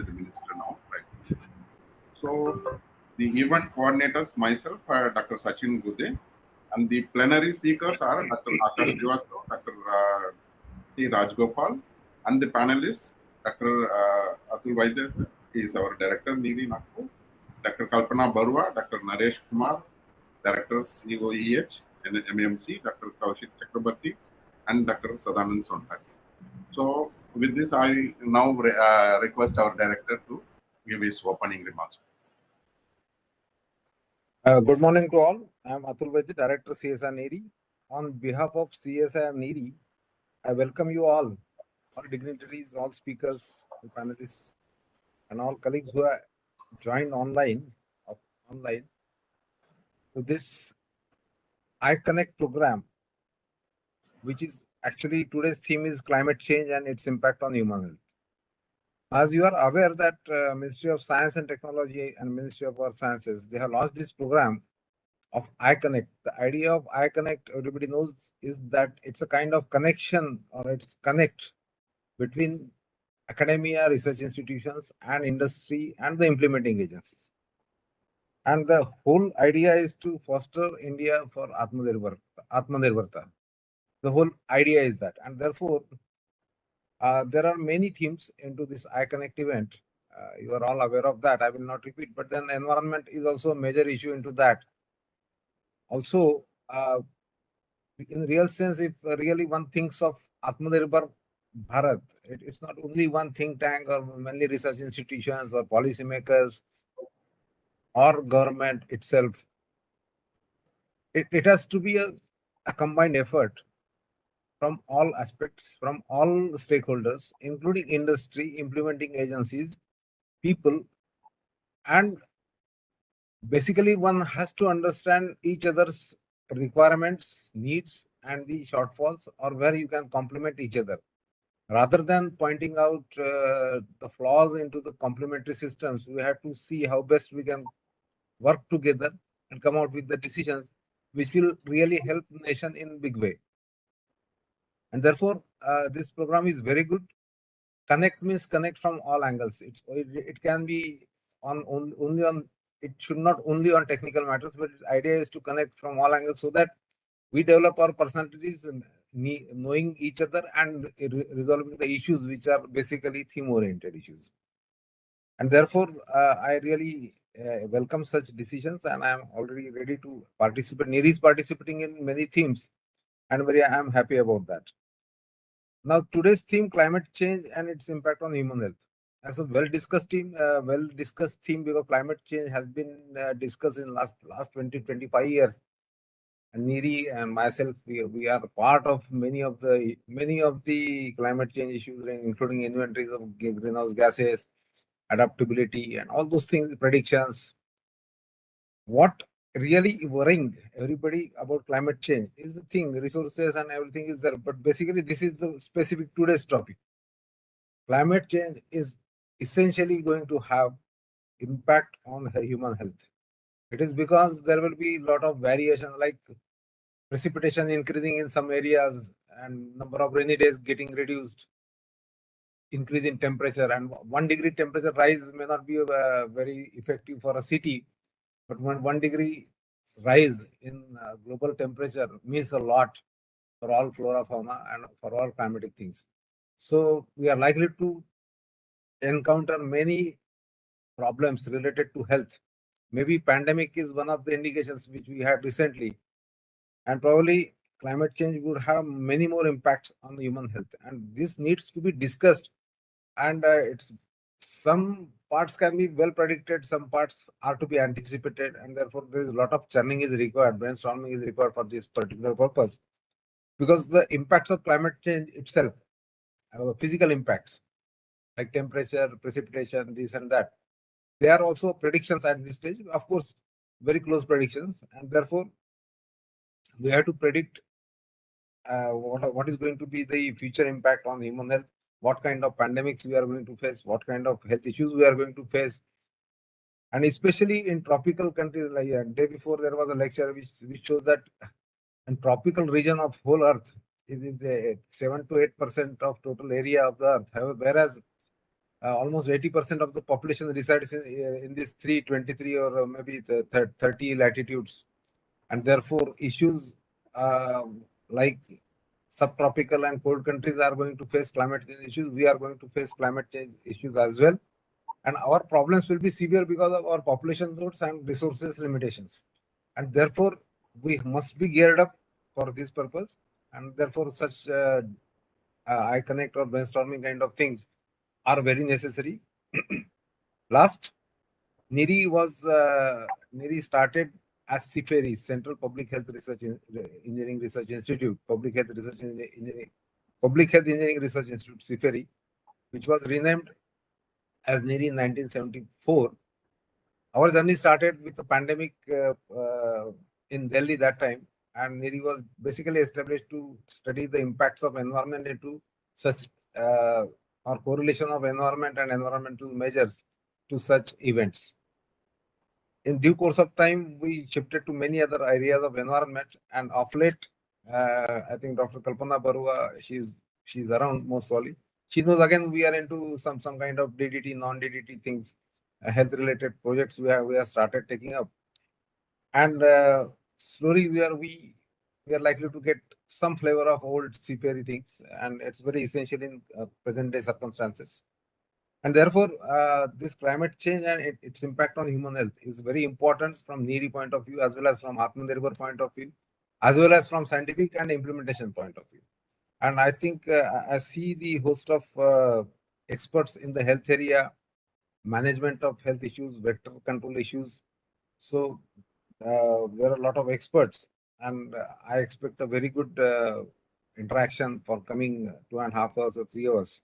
the minister now, right? So the event coordinators, myself, Dr. Sachin Gude, and the plenary speakers are Dr. Akash Srivastava, Dr. T. Rajgopal, and the panelists, Dr. Atul Vaidya, he is our director, Niri Nagpur, Dr. Kalpana Barua, Dr. Naresh Kumar, Director COEH and MMC, Dr. Kaushik Chakravati, and Dr. Sadanand Sontag. So, with this, I now request our director to give his opening remarks. Good morning to all. I am Atul Vaidya, Director CSI NERI. On behalf of CSI NERI, I welcome you all dignitaries, all speakers, panelists, and all colleagues who are joined online to this iConnect program, which is actually today's theme is climate change and its impact on human health. As you are aware that Ministry of Science and Technology and Ministry of Earth Sciences, they have launched this program of iConnect. The idea of iConnect, everybody knows, is that it's a kind of connection or it's connect between academia, research institutions, and industry and the implementing agencies. And the whole idea is to foster India for Atmanirbharta. The whole idea is that. And therefore, there are many themes into this iConnect event. You are all aware of that. I will not repeat. But then environment is also a major issue into that. Also, in real sense, if really one thinks of Atmanirbhar Bharat, it's not only one think tank or many research institutions or policymakers or government itself. It has to be a combined effort from all aspects, from all stakeholders, including industry, implementing agencies, people, and basically one has to understand each other's requirements, needs, and the shortfalls, or where you can complement each other. Rather than pointing out the flaws into the complementary systems, we have to see how best we can work together and come out with the decisions which will really help the nation in big way. And therefore, this program is very good. Connect means connect from all angles. It can be only on. It should not only on technical matters, but the idea is to connect from all angles so that we develop our personalities and knowing each other and resolving the issues which are basically theme-oriented issues. And therefore, I really welcome such decisions, and I am already ready to participate. NERI is participating in many themes, and I am happy about that. Now, today's theme, climate change and its impact on human health. As a well-discussed theme because climate change has been discussed in last 20-25 years. And NERI and myself, we are part of many of the climate change issues, including inventories of greenhouse gases, adaptability, and all those things, predictions. What really worrying everybody about climate change is the thing, resources and everything is there. But basically, this is the specific today's topic. Climate change is essentially going to have impact on human health. It is because there will be a lot of variation, like precipitation increasing in some areas and number of rainy days getting reduced, increase in temperature, and 1 degree temperature rise may not be very effective for a city, but when 1 degree rise in global temperature means a lot for all flora, fauna, and for all climatic things. So we are likely to encounter many problems related to health. Maybe pandemic is one of the indications which we had recently. And probably climate change would have many more impacts on human health. And this needs to be discussed. And some parts can be well predicted, some parts are to be anticipated. And therefore, there is a lot of churning is required, brainstorming is required for this particular purpose. Because the impacts of climate change itself, physical impacts, like temperature, precipitation, this and that, they are also predictions at this stage. Of course, very close predictions. And therefore, we have to predict what is going to be the future impact on human health, what kind of pandemics we are going to face, what kind of health issues we are going to face. And especially in tropical countries, like day before there was a lecture which shows that in tropical region of whole earth, it is 7 to 8% of total area of the earth. Whereas almost 80% of the population resides in these 323 or maybe the 30 latitudes. And therefore, issues like subtropical and cold countries are going to face climate change issues. We are going to face climate change issues as well. And our problems will be severe because of our population growth and resources limitations. And therefore, we must be geared up for this purpose. And therefore, such I connect or brainstorming kind of things are very necessary. Last, NIRI started as CIFERI, Central Public Health Research Engineering Research Institute, Public Health Engineering Research Institute, CIFERI, which was renamed as NIRI in 1974. Our journey started with the pandemic in Delhi that time, and NIRI was basically established to study the impacts of environment into such or correlation of environment and environmental measures to such events. In due course of time, we shifted to many other areas of environment, and of late, I think Dr. Kalpana Barua, she's around most probably. She knows again we are into some kind of DDT, non-DDT things, health related projects we have started taking up, and slowly we are likely to get some flavor of old seafaring things, and it's very essential in present day circumstances. And therefore, this climate change and its impact on human health is very important from NIRI point of view, as well as from Atmanirbhar point of view, as well as from scientific and implementation point of view. And I think I see the host of experts in the health area, management of health issues, vector control issues. So there are a lot of experts, and I expect a very good interaction for coming 2.5 hours or 3 hours.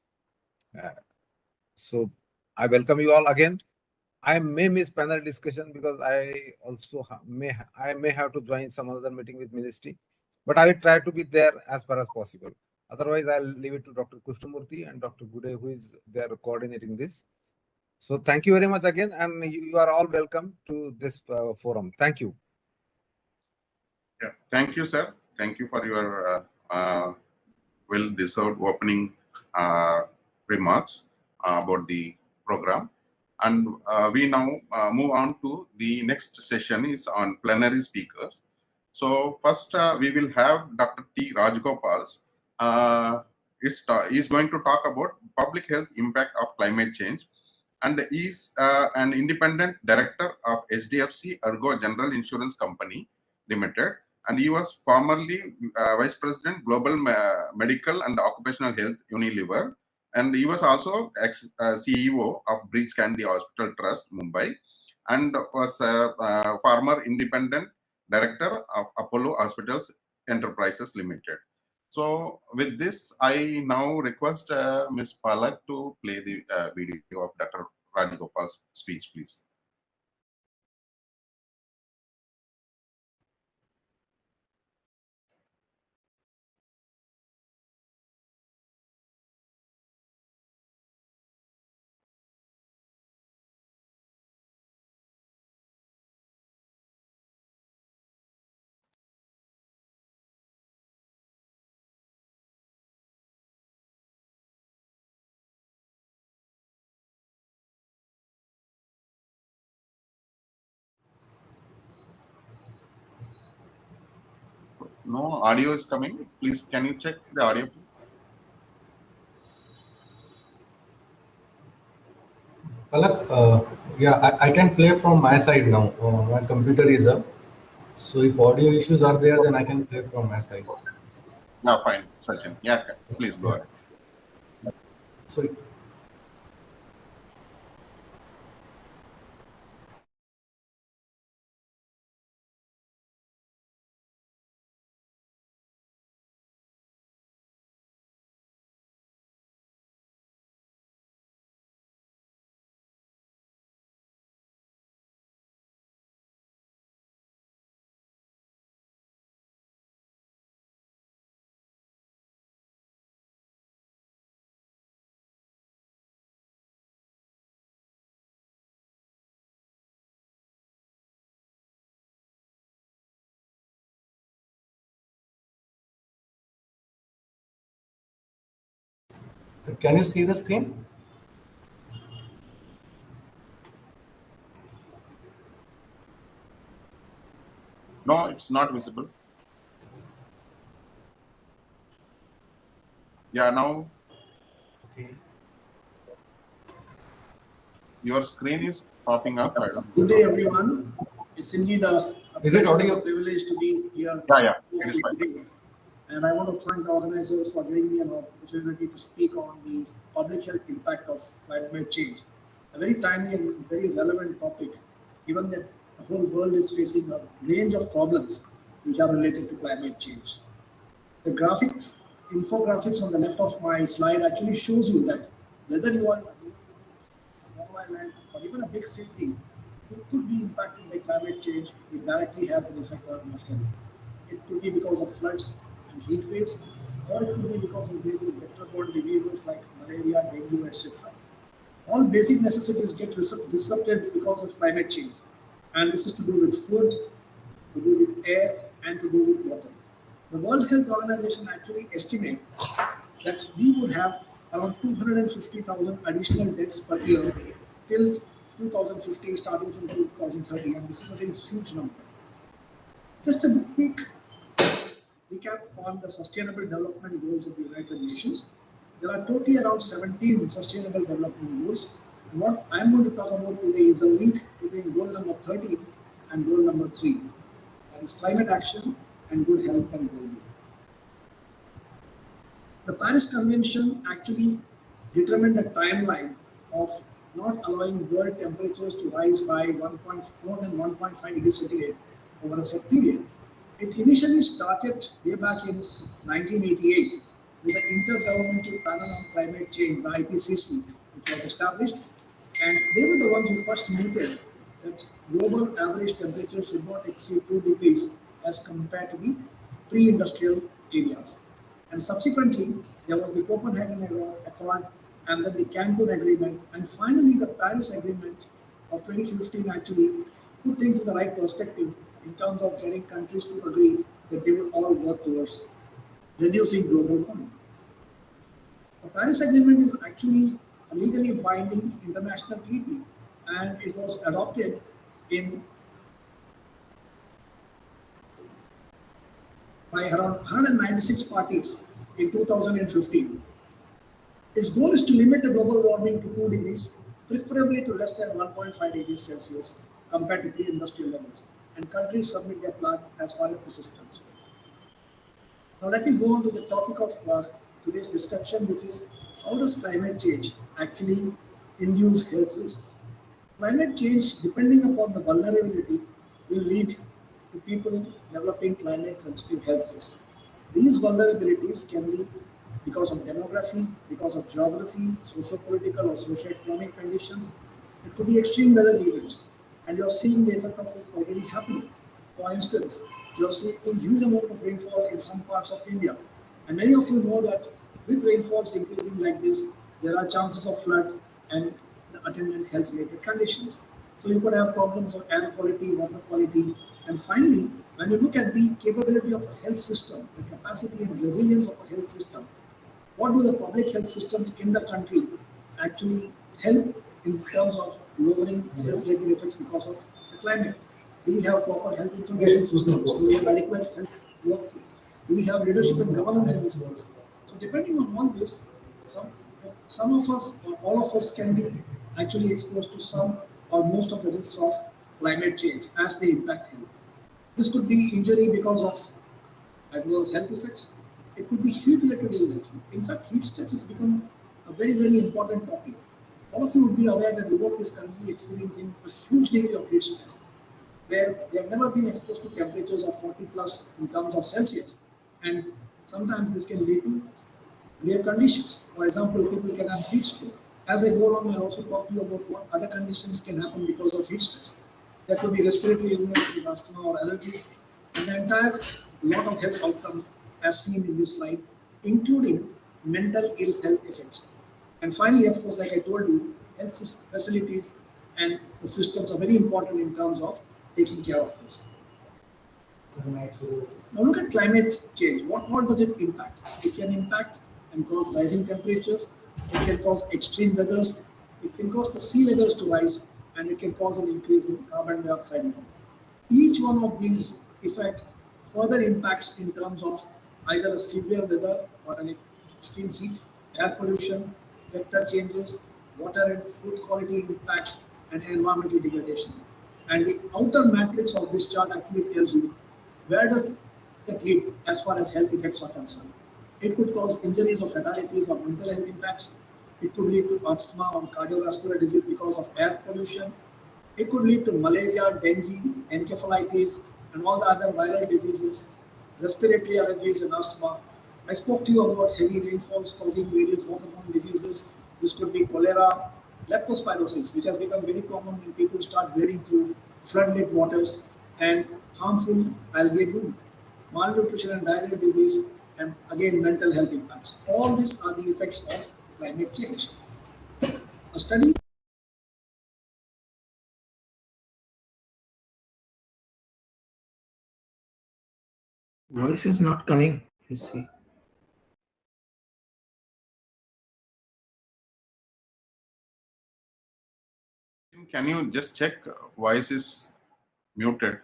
So I welcome you all again. I may miss panel discussion because I also may have to join some other meeting with ministry, but I will try to be there as far as possible. Otherwise, I'll leave it to Dr. Krishnamurthy and Dr. Gude, who is there coordinating this. So thank you very much again, and you are all welcome to this forum. Thank you. Yeah, thank you, sir. Thank you for your well-deserved opening remarks about the program. And we now move on to the next session is on plenary speakers. So first we will have Dr. T. Rajgopal. Is going to talk about public health impact of climate change, and is an independent director of HDFC Ergo General Insurance Company Limited, and he was formerly Vice President Global Medical and Occupational Health Unilever, and he was also CEO of Breach Candy Hospital Trust, Mumbai, and was a former independent director of Apollo Hospitals Enterprises Limited. So with this, I now request Ms. Palak to play the video of Dr. Rajagopal's speech, please. No audio is coming. Please, can you check the audio? Palak, yeah, I can play from my side now. My computer is up. So if audio issues are there, then I can play from my side. No, fine, Sachin. Yeah, please go ahead. So can you see the screen? No, it's not visible. Yeah, now Okay. your screen is popping up. I don't Good day, everyone. It's indeed a Is it pleasure and audio? a privilege to be here Yeah, it with is fine. you. And I want to thank the organizers for giving me an opportunity to speak on the public health impact of climate change. A very timely and very relevant topic, given that the whole world is facing a range of problems which are related to climate change. The infographics on the left of my slide actually shows you that whether you are living in a small island or even a big city, you could be impacted by climate change. It directly has an effect on your health. It could be because of floods and heat waves, or it could be because of various vector-borne diseases like malaria, dengue, etc. All basic necessities get disrupted because of climate change. And this is to do with food, to do with air, and to do with water. The World Health Organization actually estimates that we would have around 250,000 additional deaths per year till 2050, starting from 2030, and this is a very huge number. Just a quick recap on the Sustainable Development Goals of the United Nations. There are totally around 17 Sustainable Development Goals. And what I'm going to talk about today is a link between goal number 13 and goal number 3. That is climate action and good health and well-being. The Paris Convention actually determined a timeline of not allowing world temperatures to rise by more than 1.5 degrees centigrade over a set period. It initially started way back in 1988 with the Intergovernmental Panel on Climate Change, the IPCC, which was established, and they were the ones who first noted that global average temperature should not exceed 2 degrees as compared to the pre-industrial areas. And subsequently, there was the Copenhagen Accord, and then the Cancun Agreement, and finally the Paris Agreement of 2015 actually put things in the right perspective in terms of getting countries to agree that they would all work towards reducing global warming. The Paris Agreement is actually a legally binding international treaty, and it was adopted by around 196 parties in 2015. Its goal is to limit the global warming to 2 degrees, preferably to less than 1.5 degrees Celsius compared to pre-industrial levels, and countries submit their plan as far as this is concerned. Now let me go on to the topic of today's discussion, which is how does climate change actually induce health risks? Climate change, depending upon the vulnerability, will lead to people developing climate-sensitive health risks. These vulnerabilities can be because of demography, because of geography, socio-political or socio-economic conditions. It could be extreme weather events, and you're seeing the effect of it already happening. For instance, you're seeing a huge amount of rainfall in some parts of India, and many of you know that with rainfalls increasing like this, there are chances of flood and the attendant health-related conditions. So you could have problems of air quality, water quality, and finally, when you look at the capability of a health system, the capacity and resilience of a health system, what do the public health systems in the country actually help in terms of lowering health-related effects because of the climate? Do we have proper health information systems? Do we have adequate health workforce? Do we have leadership and governance in this world? So depending on all this, some of us or all of us can be actually exposed to some or most of the risks of climate change as they impact health. This could be injury because of adverse health effects. It could be heat-related illness. In fact, heat stress has become a very, very important topic. All of you would be aware that Europe is currently experiencing a huge degree of heat stress, where they have never been exposed to temperatures of 40 plus in terms of Celsius. And sometimes this can lead to grave conditions. For example, people can have heat stroke. As I go on, I'll also talk to you about what other conditions can happen because of heat stress. There could be respiratory illness, asthma or allergies, and the entire lot of health outcomes as seen in this slide, including mental ill health effects. And finally, of course, like I told you, health facilities and the systems are very important in terms of taking care of this. Now look at climate change. What does it impact? It can impact and cause rising temperatures. It can cause extreme weathers. It can cause the sea levels to rise, and it can cause an increase in carbon dioxide level. Each one of these effect further impacts in terms of either a severe weather or an extreme heat, air pollution, vector changes, water and food quality impacts, and environmental degradation. And the outer matrix of this chart actually tells you where does it lead as far as health effects are concerned. It could cause injuries or fatalities or mental health impacts. It could lead to asthma or cardiovascular disease because of air pollution. It could lead to malaria, dengue, encephalitis, and all the other viral diseases, respiratory allergies, and asthma. I spoke to you about heavy rainfalls causing various waterborne diseases. This could be cholera, leptospirosis, which has become very common when people start wading through floodlit waters, and harmful algae blooms, malnutrition and diarrhea disease, and again mental health impacts. All these are the effects of climate change. A study Voice is not coming, you see. Can you just check voice is muted?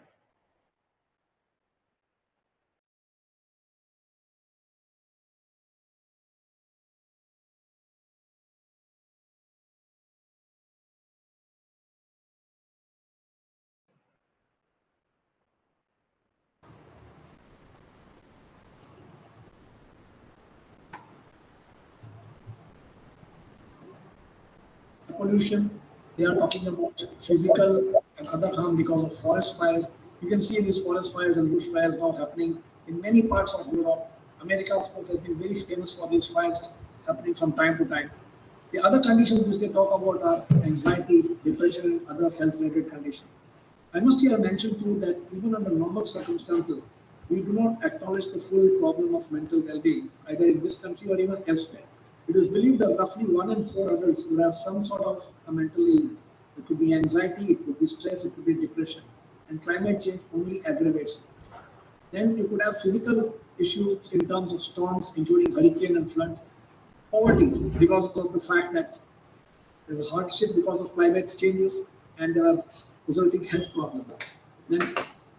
pollution, they are talking about physical and other harm because of forest fires. You can see these forest fires and bush fires now happening in many parts of Europe. America, of course, has been very famous for these fires happening from time to time. The other conditions which they talk about are anxiety, depression, and other health-related conditions. I must here mention to you that even under normal circumstances, we do not acknowledge the full problem of mental well-being, either in this country or even elsewhere. It is believed that roughly 1 in 4 adults will have some sort of a mental illness. It could be anxiety, it could be stress, it could be depression, and climate change only aggravates it. Then you could have physical issues in terms of storms, including hurricane and floods, poverty because of the fact that there's a hardship because of climate changes, and there are resulting health problems. Then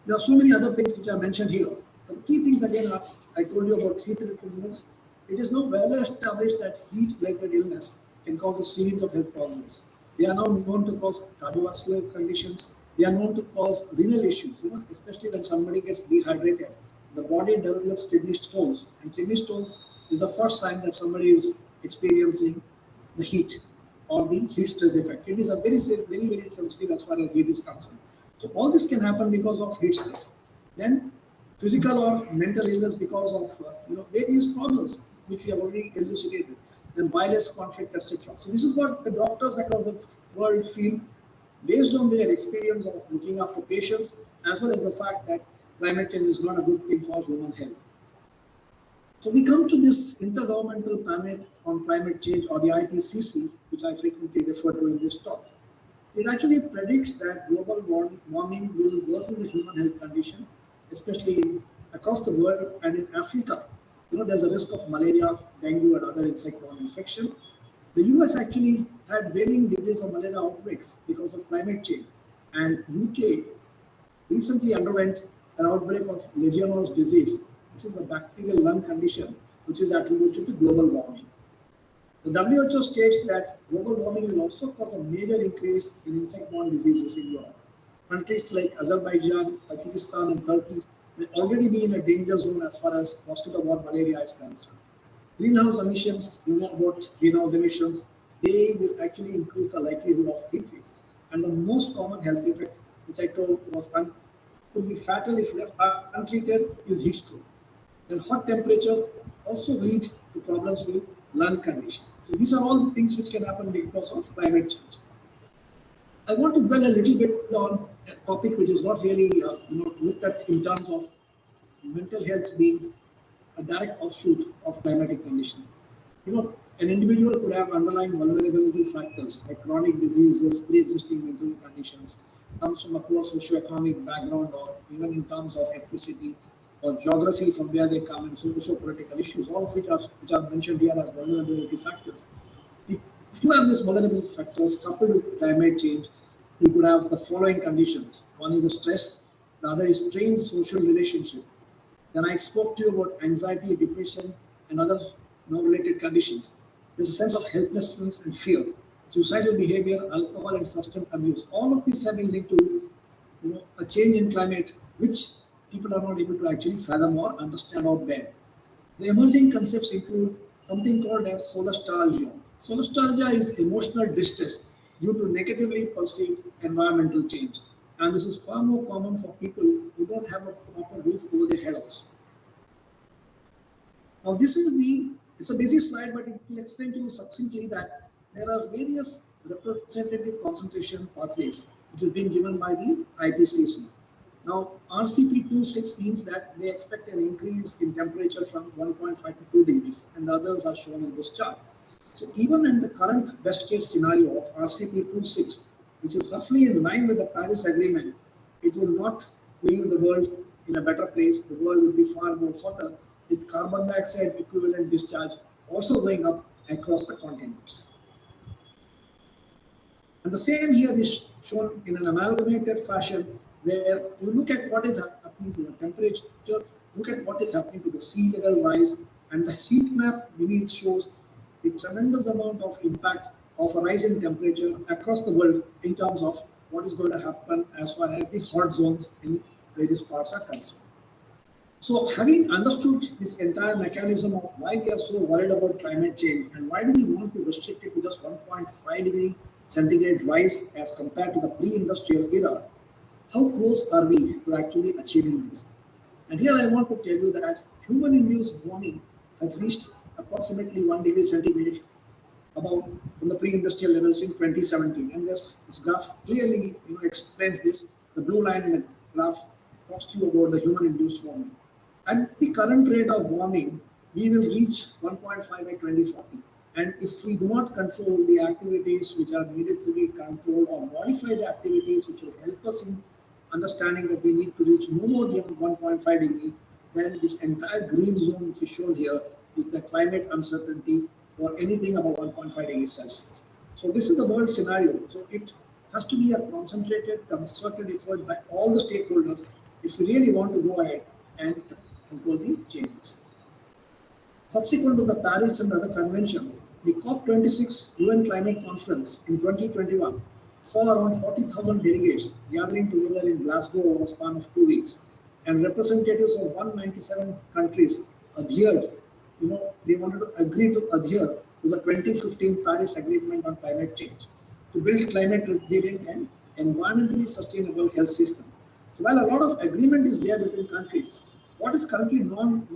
there are so many other things which are mentioned here. But the key things again are, I told you about heat-related illness. It is now well established that heat-related illness can cause a series of health problems. They are now known to cause cardiovascular conditions. They are known to cause renal issues, especially when somebody gets dehydrated. The body develops kidney stones, and kidney stones is the first sign that somebody is experiencing the heat or the heat stress effect. Kidneys are very sensitive as far as heat is concerned. So all this can happen because of heat stress. Then physical or mental illness because of various problems which we have already elucidated. Then violence, conflict, etc. So this is what the doctors across the world feel based on their experience of looking after patients, as well as the fact that climate change is not a good thing for human health. So we come to this Intergovernmental Panel on Climate Change, or the IPCC, which I frequently refer to in this talk. It actually predicts that global warming will worsen the human health condition, especially across the world and in Africa. There's a risk of malaria, dengue, and other insect-borne infection. The US actually had varying degrees of malaria outbreaks because of climate change, and UK recently underwent an outbreak of Legionnaires disease. This is a bacterial lung condition which is attributed to global warming. The WHO states that global warming will also cause a major increase in insect-borne diseases in Europe. Countries like Azerbaijan, Tajikistan, and Turkey may already be in a danger zone as far as mosquito-borne malaria is concerned. Greenhouse emissions, about greenhouse emissions, they will actually increase the likelihood of heat waves. And the most common health effect, which I told could be fatal if left untreated, is heat stroke. Then hot temperature also lead to problems with lung conditions. So these are all the things which can happen because of climate change. I want to dwell a little bit on a topic which is not really looked at in terms of mental health being a direct offshoot of climatic conditions. An individual could have underlying vulnerability factors like chronic diseases, pre-existing mental conditions, comes from a poor socioeconomic background, or even in terms of ethnicity or geography from where they come, and socio-political issues, all of which are mentioned here as vulnerability factors. If you have these vulnerability factors coupled with climate change, you could have the following conditions. One is a stress, The other is strained social relationship. Then I spoke to you about anxiety, depression, and other related conditions. There's a sense of helplessness and fear, suicidal behavior, alcohol and substance abuse. All of these have been linked to a change in climate, which people are not able to actually fathom or understand out there. The emerging concepts include something called as solastalgia. Solastalgia is emotional distress due to negatively perceived environmental change. And this is far more common for people who don't have a proper roof over their head also. Now this is it's a busy slide, but it will explain to you succinctly that there are various representative concentration pathways, which is being given by the IPCC. Now, RCP26 means that they expect an increase in temperature from 1.5 to 2 degrees, and the others are shown in this chart. So even in the current best case scenario of RCP26, which is roughly in line with the Paris Agreement, it will not leave the world in a better place. The world will be far more hotter, with carbon dioxide equivalent discharge also going up across the continents. And the same here is shown in an amalgamated fashion, where you look at what is happening to the temperature, look at what is happening to the sea level rise, and the heat map beneath shows the tremendous amount of impact of a rise in temperature across the world in terms of what is going to happen as far as the hot zones in various parts are concerned. So having understood this entire mechanism of why we are so worried about climate change and why do we want to restrict it to just 1.5 degree centigrade rise as compared to the pre-industrial era, how close are we to actually achieving this? And here I want to tell you that human-induced warming has reached approximately 1 degree centigrade about from the pre-industrial levels in 2017. And this graph clearly explains this. The blue line in the graph talks to you about the human-induced warming. At the current rate of warming, we will reach 1.5 by 2040. And if we do not control the activities which are needed to be controlled or modify the activities which will help us in understanding that we need to reach no more than 1.5 degree, then this entire green zone which is shown here is the climate uncertainty for anything above 1.5 degrees Celsius. So this is the world scenario. So it has to be a concentrated, concerted effort by all the stakeholders if we really want to go ahead and control the changes. Subsequent to the Paris and other conventions, the COP26 UN Climate Conference in 2021 saw around 40,000 delegates gathering together in Glasgow over a span of 2 weeks, and representatives of 197 countries adhered. They wanted to agree to adhere to the 2015 Paris Agreement on climate change to build climate resilient and environmentally sustainable health system. So while a lot of agreement is there between countries, what is currently known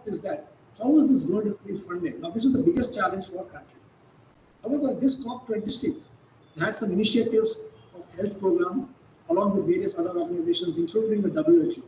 is that how is this going to be funded? Now, this is the biggest challenge for countries. However, this COP26 had some initiatives of health program along with various other organizations, including the WHO.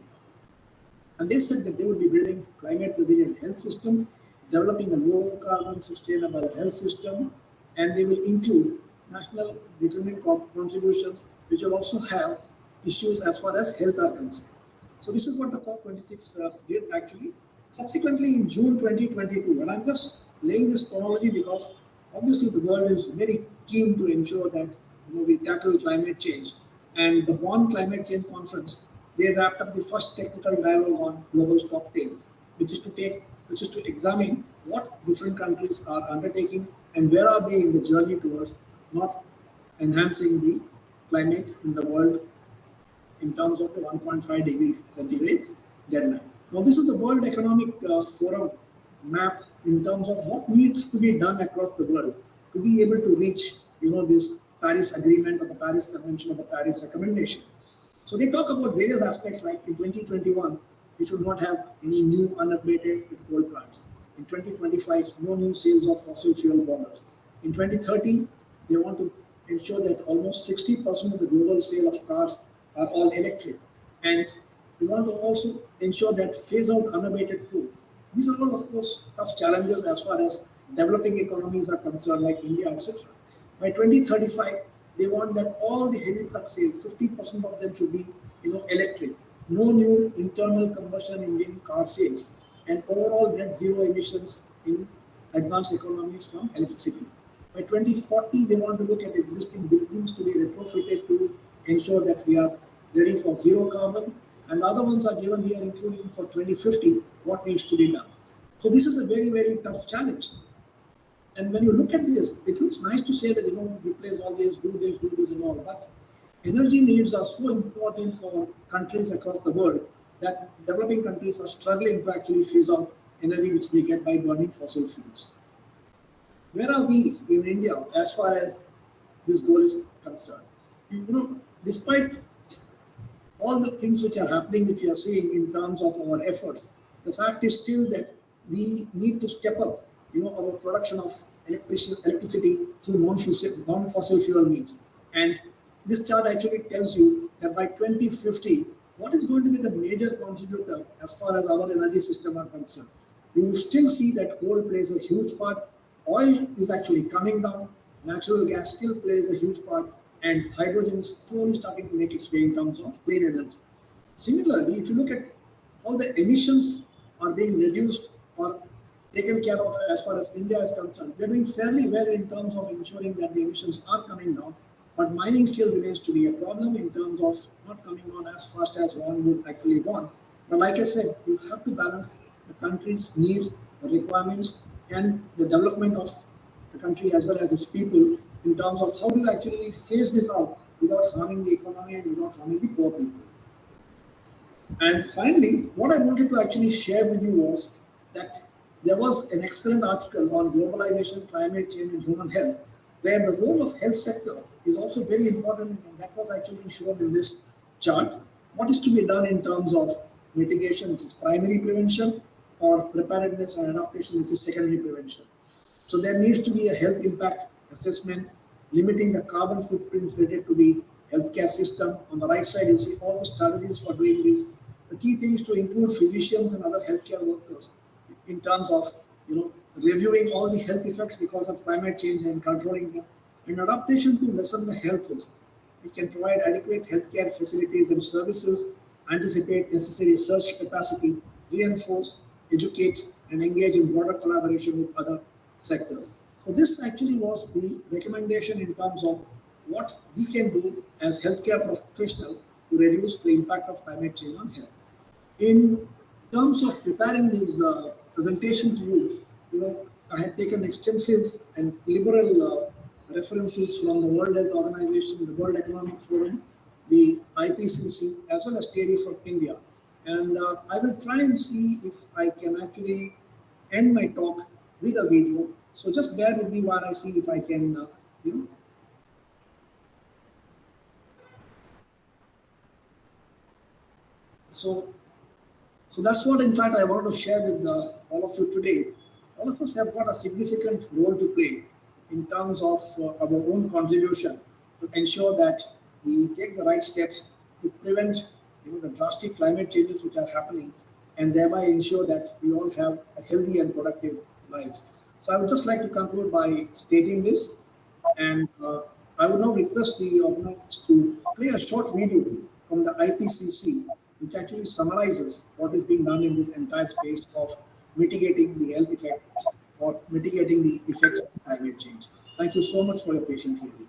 And they said that they would be building climate resilient health systems, developing a low carbon sustainable health system, and they will include national determined contributions, which will also have issues as far as health are concerned. So this is what the COP26 did actually. Subsequently, in June 2022, and I'm just laying this chronology because obviously the world is very keen to ensure that we tackle climate change. And the Bonn Climate Change Conference, they wrapped up the first technical dialogue on global stocktail, which is to examine what different countries are undertaking and where are they in the journey towards not enhancing the climate in the world in terms of the 1.5 degree centigrade deadline. Now, this is the World Economic Forum map in terms of what needs to be done across the world to be able to reach, this Paris Agreement or the Paris Convention or the Paris Recommendation. So they talk about various aspects like in 2021, we should not have any new unabated coal plants. In 2025, no new sales of fossil fuel boilers. In 2030, they want to ensure that almost 60% of the global sale of cars are all electric. And they want to also ensure that phase out unabated coal. These are all, of course, tough challenges as far as developing economies are concerned, like India, etc. By 2035, they want that all the heavy truck sales, 50% of them should be, electric. No new internal combustion engine car sales, and overall net zero emissions in advanced economies from electricity. By 2040, they want to look at existing buildings to be retrofitted to ensure that we are ready for zero carbon, and the other ones are given here, including for 2050, what needs to be done. So this is a very, very tough challenge. And when you look at this, it looks nice to say that, replace all this, do this and all, but energy needs are so important for countries across the world that developing countries are struggling to actually phase out energy which they get by burning fossil fuels. Where are we in India as far as this goal is concerned? Despite all the things which are happening, which we are seeing in terms of our efforts, the fact is still that we need to step up, our production of electricity through non-fossil fuel means. And this chart actually tells you that by 2050, what is going to be the major contributor as far as our energy system are concerned? You will still see that coal plays a huge part. Oil is actually coming down. Natural gas still plays a huge part, and hydrogen is slowly starting to make its way in terms of clean energy. Similarly, if you look at how the emissions are being reduced or taken care of as far as India is concerned, we're doing fairly well in terms of ensuring that the emissions are coming down, but mining still remains to be a problem in terms of not coming down as fast as one would actually want. But like I said, you have to balance the country's needs, the requirements, and the development of the country as well as its people in terms of how do you actually phase this out without harming the economy and without harming the poor people. And finally, what I wanted to actually share with you was that there was an excellent article on globalization, climate change, and human health, where the role of health sector is also very important, and that was actually shown in this chart. What is to be done in terms of mitigation, which is primary prevention, or preparedness and adaptation, which is secondary prevention. So there needs to be a health impact assessment, limiting the carbon footprint related to the healthcare system. On the right side, you see all the strategies for doing this. The key thing is to include physicians and other healthcare workers in terms of reviewing all the health effects because of climate change and controlling them. In adaptation to lessen the health risk, we can provide adequate healthcare facilities and services, anticipate necessary research capacity, reinforce, educate, and engage in broader collaboration with other sectors. So this actually was the recommendation in terms of what we can do as healthcare professionals to reduce the impact of climate change on health. In terms of preparing this presentation to you, I had taken extensive and liberal references from the World Health Organization, the World Economic Forum, the IPCC, as well as theory from India. And I will try and see if I can actually end my talk with a video. So just bear with me while I see if I can, So that's what, in fact, I want to share with all of you today. All of us have got a significant role to play in terms of our own contribution to ensure that we take the right steps to prevent the drastic climate changes which are happening, and thereby ensure that we all have a healthy and productive lives. So I would just like to conclude by stating this, and I would now request the organizers to play a short video from the IPCC, which actually summarizes what is being done in this entire space of mitigating the health effects or mitigating the effects of climate change. Thank you so much for your patient hearing.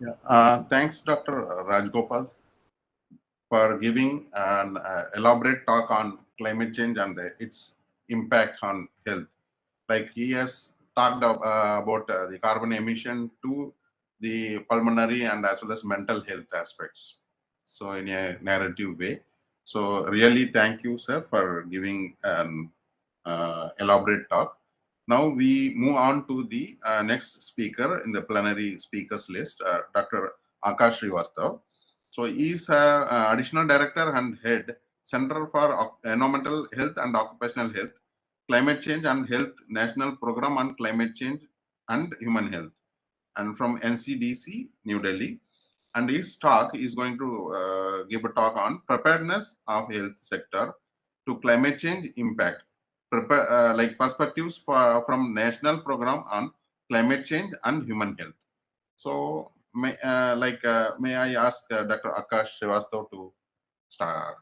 Yeah. Thanks, Dr. Rajgopal, for giving an elaborate talk on climate change and its impact on health. Like he has talked about the carbon emission to the pulmonary and as well as mental health aspects. So in a narrative way. So really thank you, sir, for giving an elaborate talk. Now we move on to the next speaker in the plenary speakers list, Dr. Akash Srivastav. So he is additional director and head Center for Environmental Health and Occupational Health, Climate Change and Health National Program on Climate Change and Human Health, and from NCDC, New Delhi. And his talk is going to give a talk on preparedness of health sector to climate change impact, like perspectives from national program on climate change and human health. So may I ask Dr. Akash Srivastav to start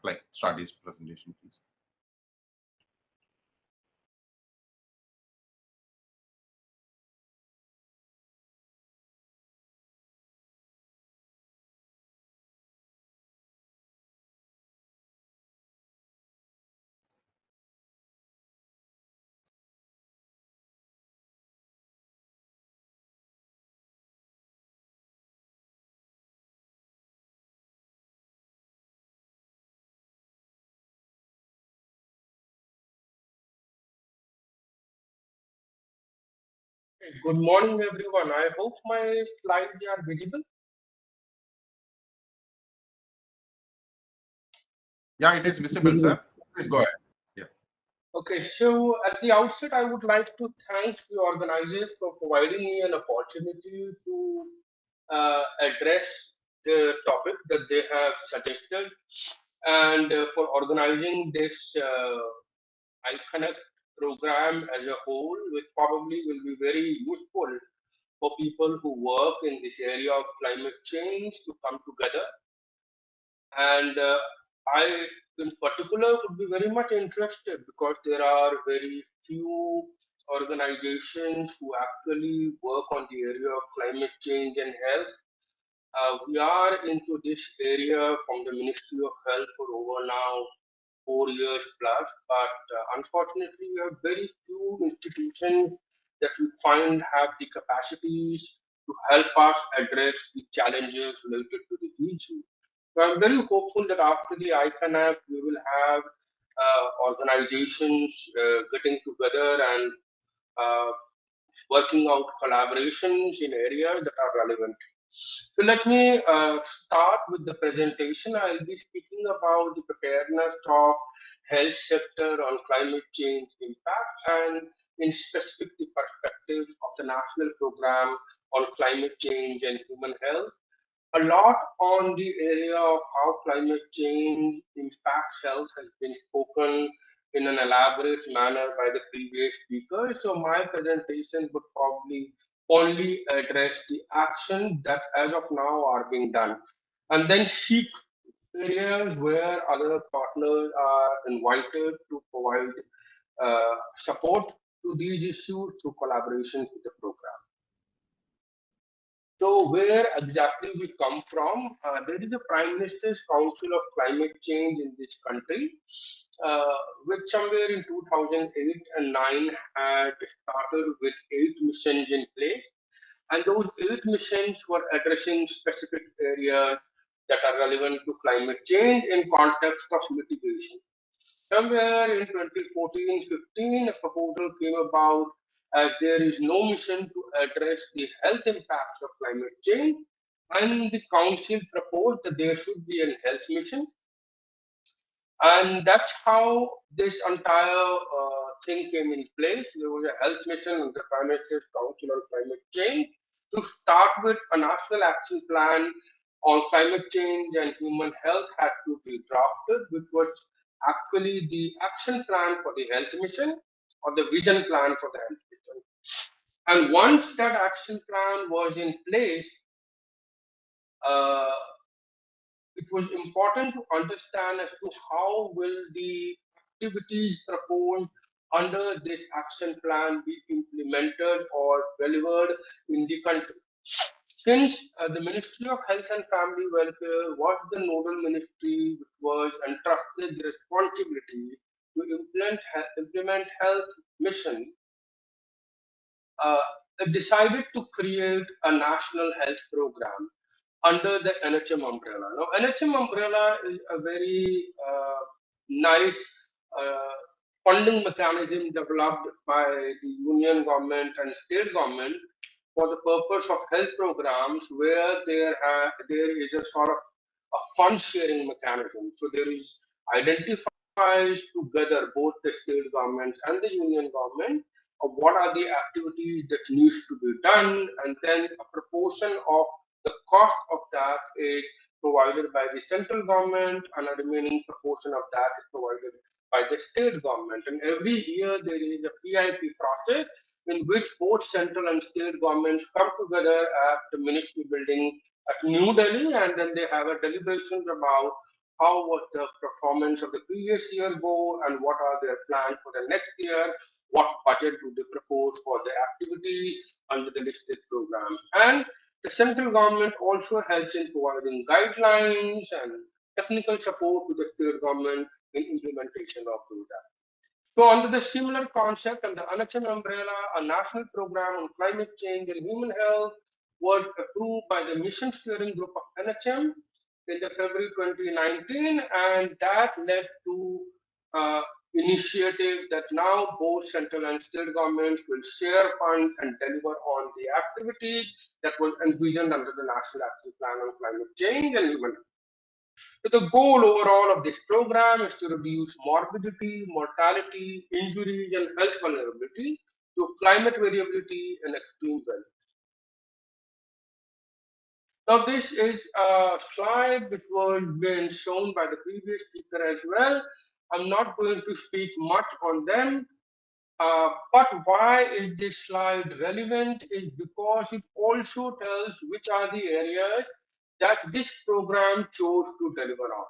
his presentation, please. Good morning, everyone. I hope my slides are visible. Yeah, it is visible, sir. Please go ahead. Yeah. Okay, so at the outset, I would like to thank the organizers for providing me an opportunity to address the topic that they have suggested and for organizing this iConnect program as a whole, which probably will be very useful for people who work in this area of climate change to come together. And I, in particular, would be very much interested because there are very few organizations who actually work on the area of climate change and health. We are into this area from the Ministry of Health for over now 4 years plus, but unfortunately, we have very few institutions that we find have the capacities to help us address the challenges related to the issue. So I'm very hopeful that after the ICANN Act, we will have organizations getting together and uh, working out collaborations in areas that are relevant. So let me start with the presentation. I'll be speaking about the preparedness of health sector on climate change impact and in specific the perspective of the national program on climate change and human health. A lot on the area of how climate change impacts health has been spoken in an elaborate manner by the previous speaker. So my presentation would probably only address the action that as of now are being done, and then seek areas where other partners are invited to provide support to these issues through collaboration with the program. So where exactly we come from, there is a Prime Minister's Council of Climate Change in this country, which somewhere in 2008 and 9 had started with 8 missions in place. And those 8 missions were addressing specific areas that are relevant to climate change in context of mitigation. Somewhere in 2014-15, a proposal came about as there is no mission to address the health impacts of climate change, and the council proposed that there should be a health mission. And that's how this entire thing came in place. There was a health mission under the Prime Minister's Council on Climate Change to start with. A national action plan on climate change and human health had to be drafted, which was actually the action plan for the health mission or the vision plan for the health mission. And once that action plan was in place, it was important to understand as to how will the activities proposed under this action plan be implemented or delivered in the country. Since the Ministry of Health and Family Welfare was the nodal ministry which was entrusted the responsibility to implement health mission, it decided to create a national health program under the NHM umbrella. Now, NHM umbrella is a very nice funding mechanism developed by the union government and state government for the purpose of health programs, where there is a sort of a fund sharing mechanism. So there is identifies together both the state government and the union government of what are the activities that needs to be done, and then a proportion of the cost of that is provided by the central government, and a remaining proportion of that is provided by the state government. And every year there is a PIP process in which both central and state governments come together at the ministry building at New Delhi, and then they have a deliberations about how was the performance of the previous year go, and what are their plans for the next year, what budget do they propose for the activities under the listed programs. And the central government also helps in providing guidelines and technical support to the state government in implementation of those acts. So under the similar concept and the NHM umbrella, a national program on climate change and human health was approved by the mission steering group of NHM in the February 2019, and that led to initiative that now both central and state governments will share funds and deliver on the activities that was envisioned under the National Action Plan on Climate Change and Human Health. So the goal overall of this program is to reduce morbidity, mortality, injuries, and health vulnerability to climate variability and extreme weather. Now, this is a slide which was been shown by the previous speaker as well. I'm not going to speak much on them, but why is this slide relevant is because it also tells which are the areas that this program chose to deliver on.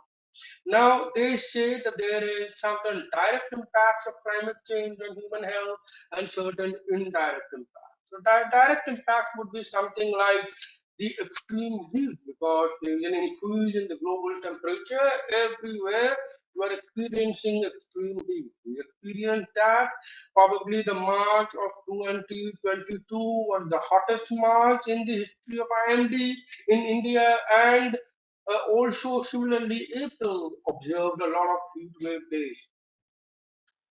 Now, they say that there is certain direct impacts of climate change on human health and certain indirect impacts. So that direct impact would be something like the extreme heat, because there is an increase in the global temperature everywhere. You are experiencing extreme heat. We experienced that. Probably the March of 2022 was the hottest March in the history of IMD in India, and also similarly April observed a lot of heat wave days.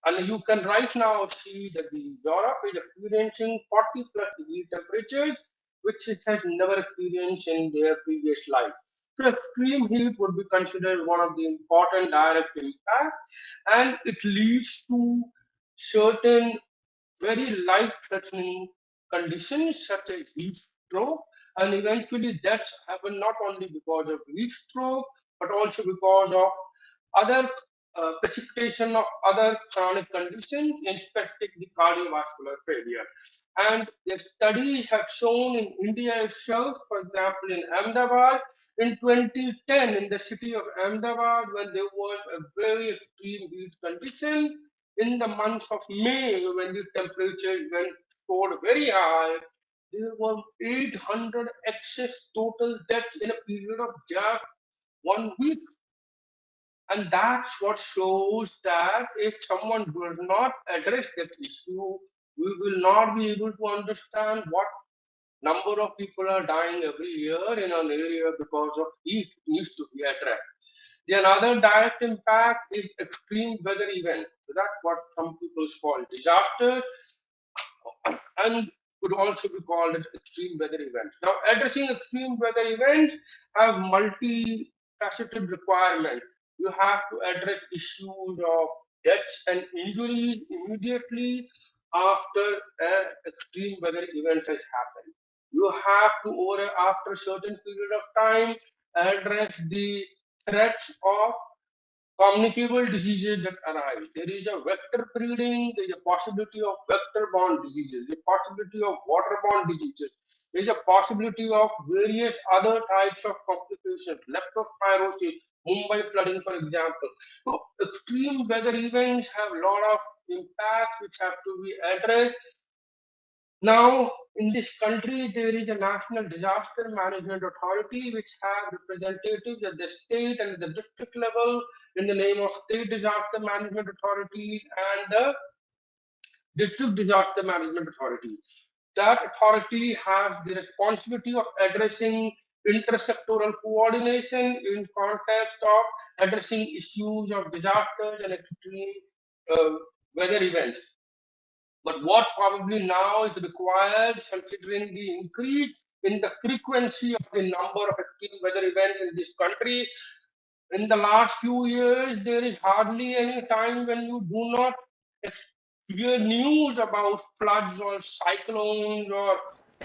And you can right now see that the Europe is experiencing 40+ degree temperatures, which it has never experienced in their previous life. So extreme heat would be considered one of the important direct impacts, and it leads to certain very life-threatening conditions such as heat stroke, and eventually deaths happen not only because of heat stroke, but also because of other precipitation of other chronic conditions, in specific the cardiovascular failure. And the studies have shown in India itself, for example, in Ahmedabad, in 2010, in the city of Ahmedabad, when there was a very extreme heat condition, in the month of May, when the temperature went scored very high, there were 800 excess total deaths in a period of just 1 week. And that's what shows that if someone will not address that issue, we will not be able to understand what number of people are dying every year in an area because of heat needs to be addressed. The another direct impact is extreme weather events. So that's what some people call disasters and could also be called as extreme weather events. Now, addressing extreme weather events have multifaceted requirements. You have to address issues of deaths and injuries immediately after an extreme weather event has happened. You have to, after a certain period of time, address the threats of communicable diseases that arise. There is a vector breeding, there is a possibility of vector-borne diseases, the possibility of waterborne diseases, there is a possibility of various other types of complications, leptospirosis, Mumbai flooding, for example. So extreme weather events have a lot of impacts which have to be addressed. Now, in this country, there is a National Disaster Management Authority which have representatives at the state and the district level in the name of State Disaster Management Authorities and the District Disaster Management Authority. That authority has the responsibility of addressing intersectoral coordination in context of addressing issues of disasters and extreme weather events. But what probably now is required, considering the increase in the frequency of the number of extreme weather events in this country, in the last few years, there is hardly any time when you do not hear news about floods or cyclones or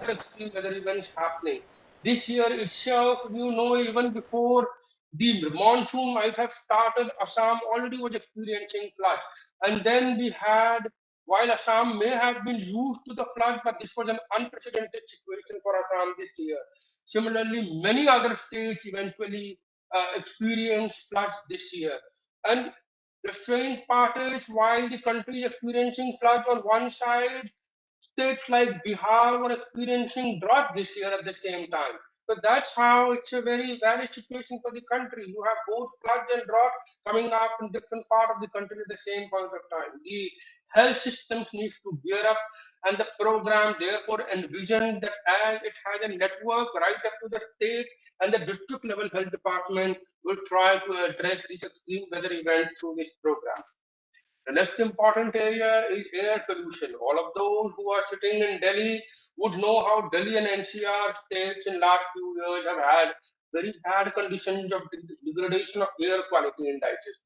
extreme weather events happening. This year itself, even before the monsoon might have started, Assam already was experiencing floods. And then we had, while Assam may have been used to the flood, but this was an unprecedented situation for Assam this year. Similarly, many other states eventually experienced floods this year. And the strange part is, while the country is experiencing floods on one side, states like Bihar were experiencing drought this year at the same time. So that's how it's a very valid situation for the country. You have both floods and drought coming up in different part of the country at the same point of time. The health systems needs to gear up, and the program therefore envisioned that as it has a network right up to the state and the district level health department will try to address these extreme weather events through this program. The next important area is air pollution. All of those who are sitting in Delhi would know how Delhi and NCR states in last few years have had very bad conditions of degradation of air quality indices.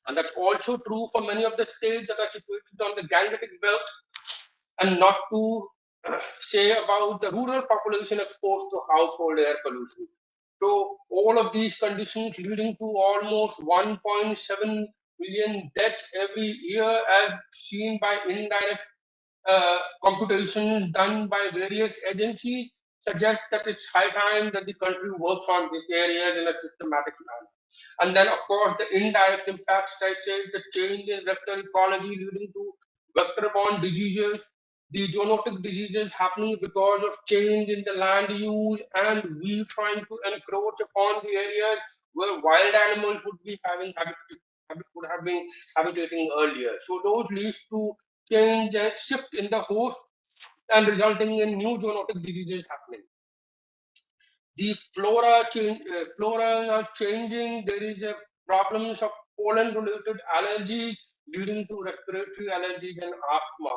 And that's also true for many of the states that are situated on the Gangetic belt, and not to say about the rural population exposed to household air pollution. So all of these conditions leading to almost 1.7 million deaths every year, as seen by indirect computations done by various agencies, suggest that it's high time that the country works on these areas in a systematic manner. And then, of course, the indirect impacts, I say, the change in vector ecology leading to vector-borne diseases, the zoonotic diseases happening because of change in the land use, and we trying to encroach upon the areas where wild animals would be would have been habitating earlier. So those leads to change and shift in the host and resulting in new zoonotic diseases happening. The flora are changing. There is a problems of pollen-related allergies leading to respiratory allergies and asthma.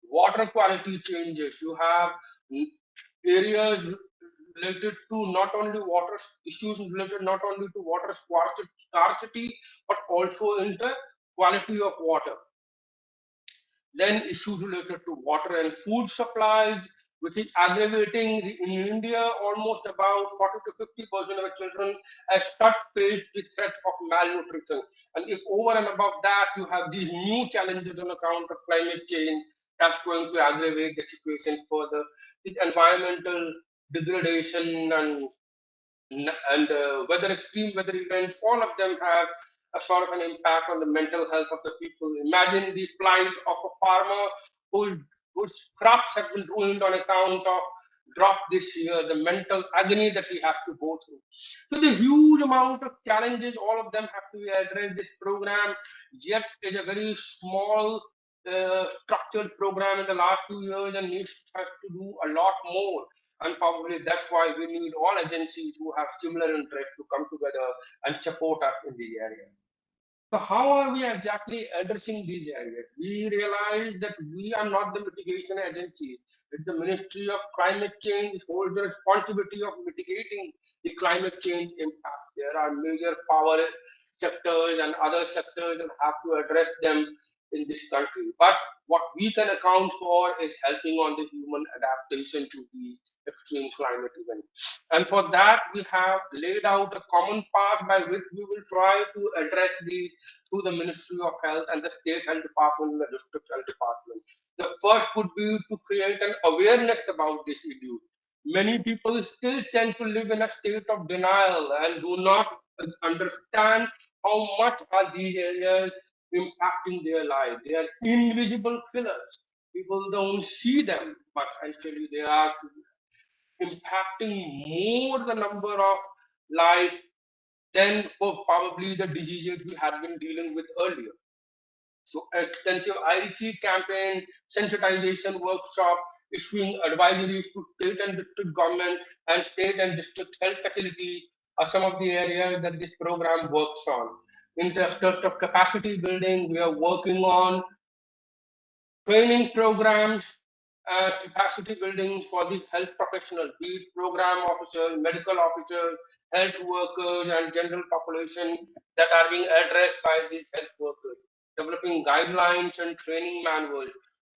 Water quality changes. You have areas related to not only water issues related not only to water scarcity, but also in the quality of water. Then issues related to water and food supplies, which is aggravating. In India, almost about 40 to 50% of children are start faced the threat of malnutrition. And if over and above that, you have these new challenges on account of climate change, that's going to aggravate the situation further. The environmental degradation and weather extreme weather events, all of them have a sort of an impact on the mental health of the people. Imagine the plight of a farmer whose crops have been ruined on account of drought this year, the mental agony that he has to go through. So the huge amount of challenges, all of them have to be addressed. This program yet is a very small structured program in the last 2 years and has to do a lot more. And probably that's why we need all agencies who have similar interests to come together and support us in the area. So how are we exactly addressing these areas? We realize that we are not the mitigation agency. It's the Ministry of Climate Change holds the responsibility of mitigating the climate change impact. There are major power sectors and other sectors that have to address them in this country. But what we can account for is helping on the human adaptation to these extreme climate events. And for that, we have laid out a common path by which we will try to address these through the Ministry of Health and the State Health Department and the District Health Department. The first would be to create an awareness about this issue. Many people still tend to live in a state of denial and do not understand how much are these areas impacting their lives. They are invisible killers. People don't see them, but actually they are impacting more the number of lives than probably the diseases we had been dealing with earlier. So extensive IEC campaign, sensitization workshop, issuing advisories to state and district government and state and district health facilities are some of the areas that this program works on. In terms of capacity building, we are working on training programs, capacity building for the health professionals, be it program officers, medical officers, health workers, and general population that are being addressed by these health workers. Developing guidelines and training manuals,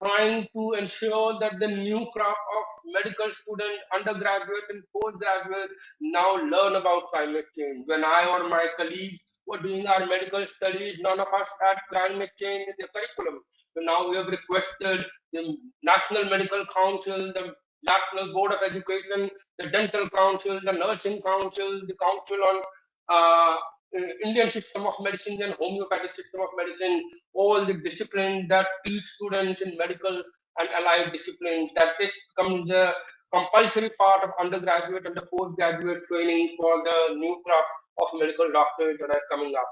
trying to ensure that the new crop of medical students, undergraduate and postgraduate, now learn about climate change. When I or my colleagues were doing our medical studies, none of us had climate change in the curriculum. So now we have requested the National Medical Council, the National Board of Education, the Dental Council, the Nursing Council, the Council on Indian System of Medicine and Homeopathic System of Medicine, all the disciplines that teach students in medical and allied disciplines, that this becomes a compulsory part of undergraduate and the postgraduate training for the new crop of medical doctors that are coming up.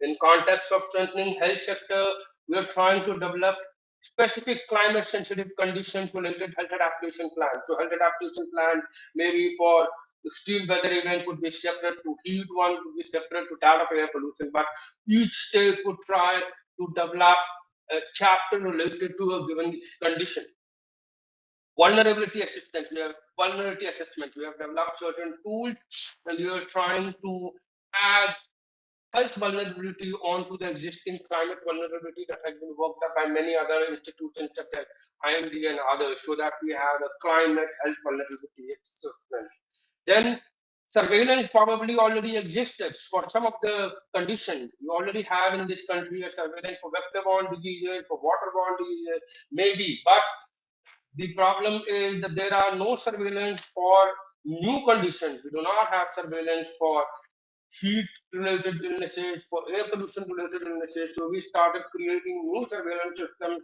In context of strengthening health sector, we are trying to develop specific climate sensitive conditions related health adaptation plans. So health adaptation plan maybe for extreme weather events would be separate to heat one, would be separate to that of air pollution, but each state would try to develop a chapter related to a given condition. Vulnerability assessment, we have developed certain tools and we are trying to add health vulnerability onto the existing climate vulnerability that has been worked up by many other institutions such as IMD and others, so that we have a climate health vulnerability assessment. Then surveillance probably already existed for some of the conditions. We already have in this country a surveillance for vector-borne diseases, for waterborne diseases, maybe, but the problem is that there are no surveillance for new conditions. We do not have surveillance for heat related illnesses, for air pollution related illnesses. So we started creating new surveillance systems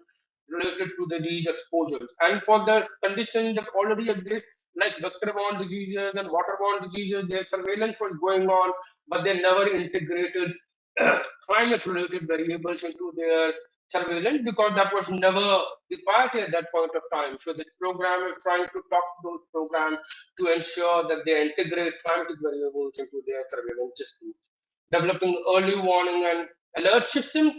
related to these exposures. And for the conditions that already exist, like vector-borne diseases and waterborne diseases, their surveillance was going on, but they never integrated climate-related variables into their surveillance because that was never the priority at that point of time. So the program is trying to talk to those programs to ensure that they integrate climatic variables into their surveillance system. Developing early warning and alert system,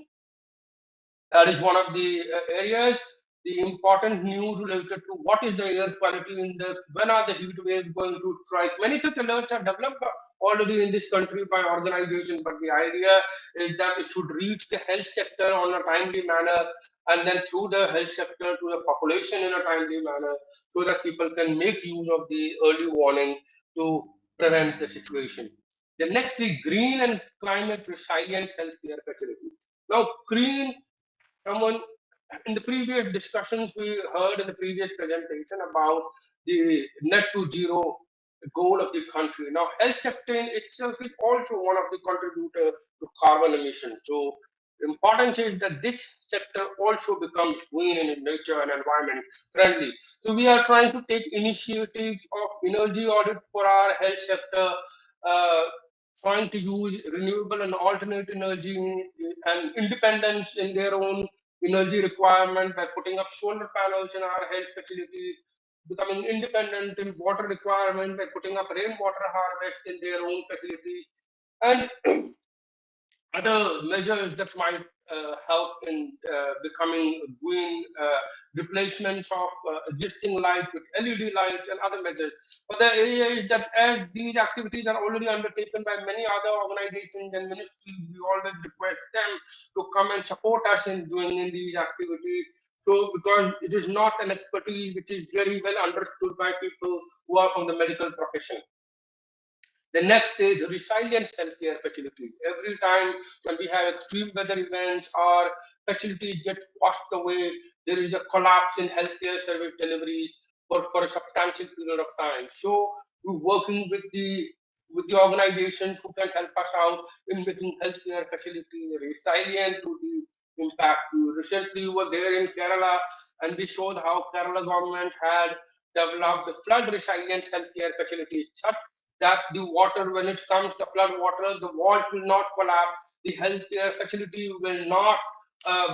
that is one of the areas. The important news related to what is the air quality in the, when are the heat waves going to strike. Many such alerts are developed already in this country by organizations, but the idea is that it should reach the health sector on a timely manner and then through the health sector to the population in a timely manner so that people can make use of the early warning to prevent the situation. The next is green and climate resilient healthcare facilities. Now, green, someone in the previous discussions, we heard in the previous presentation about the net to zero goal of the country. Now, health sector in itself is also one of the contributors to carbon emissions. So, the importance is that this sector also becomes green in nature and environment friendly. So, we are trying to take initiatives of energy audit for our health sector, uh, trying to use renewable and alternate energy and independence in their own energy requirement by putting up solar panels in our health facilities, becoming independent in water requirement by putting up rainwater harvest in their own facilities, and other measures that might help in becoming green replacements of existing lights with LED lights and other measures. But the area is that as these activities are already undertaken by many other organizations and ministries, we always request them to come and support us in doing in these activities. So, because it is not an expertise which is very well understood by people who are from the medical profession. The next is resilient healthcare facilities. Every time when we have extreme weather events or facilities get washed away, there is a collapse in healthcare service deliveries for a substantial period of time. So we're working with the organizations who can help us out in making healthcare facilities resilient to the impact. We recently were there in Kerala and we showed how Kerala government had developed the flood resilient healthcare facilities such that the water, when it comes to flood water, the walls will not collapse, the healthcare facility will not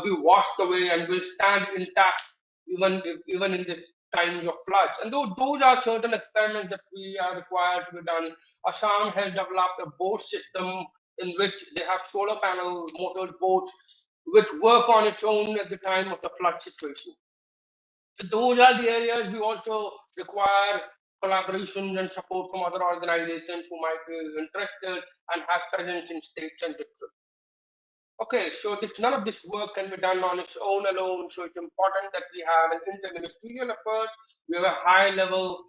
be washed away and will stand intact even in the times of floods. And those are certain experiments that we are required to be done. Assam has developed a boat system in which they have solar panel motored boats which work on its own at the time of the flood situation. So those are the areas we also require collaboration and support from other organizations who might be interested and have presence in states and districts. Okay, so none of this work can be done on its own alone. So it's important that we have an interministerial approach. We have a high-level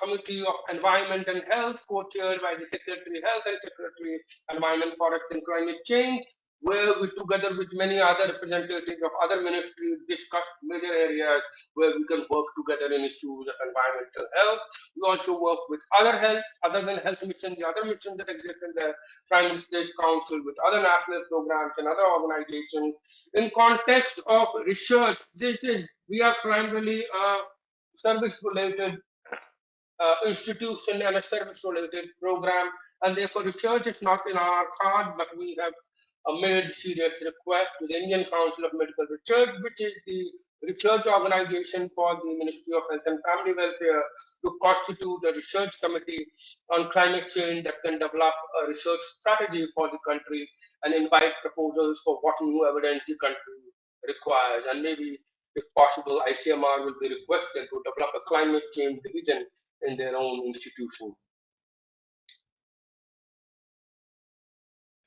committee of environment and health, co-chaired by the Secretary Health and Secretary Environment, Forest and Climate Change, where we, together with many other representatives of other ministries, discuss major areas where we can work together in issues of environmental health. We also work with other than health missions, the other missions that exist in the Prime Minister's Council, with other national programs and other organizations. In context of research, we are primarily a service-related institution and a service-related program, and therefore research is not in our card, but we have made serious request to the Indian Council of Medical Research, which is the research organization for the Ministry of Health and Family Welfare, to constitute a research committee on climate change that can develop a research strategy for the country and invite proposals for what new evidence the country requires. And maybe, if possible, ICMR will be requested to develop a climate change division in their own institution.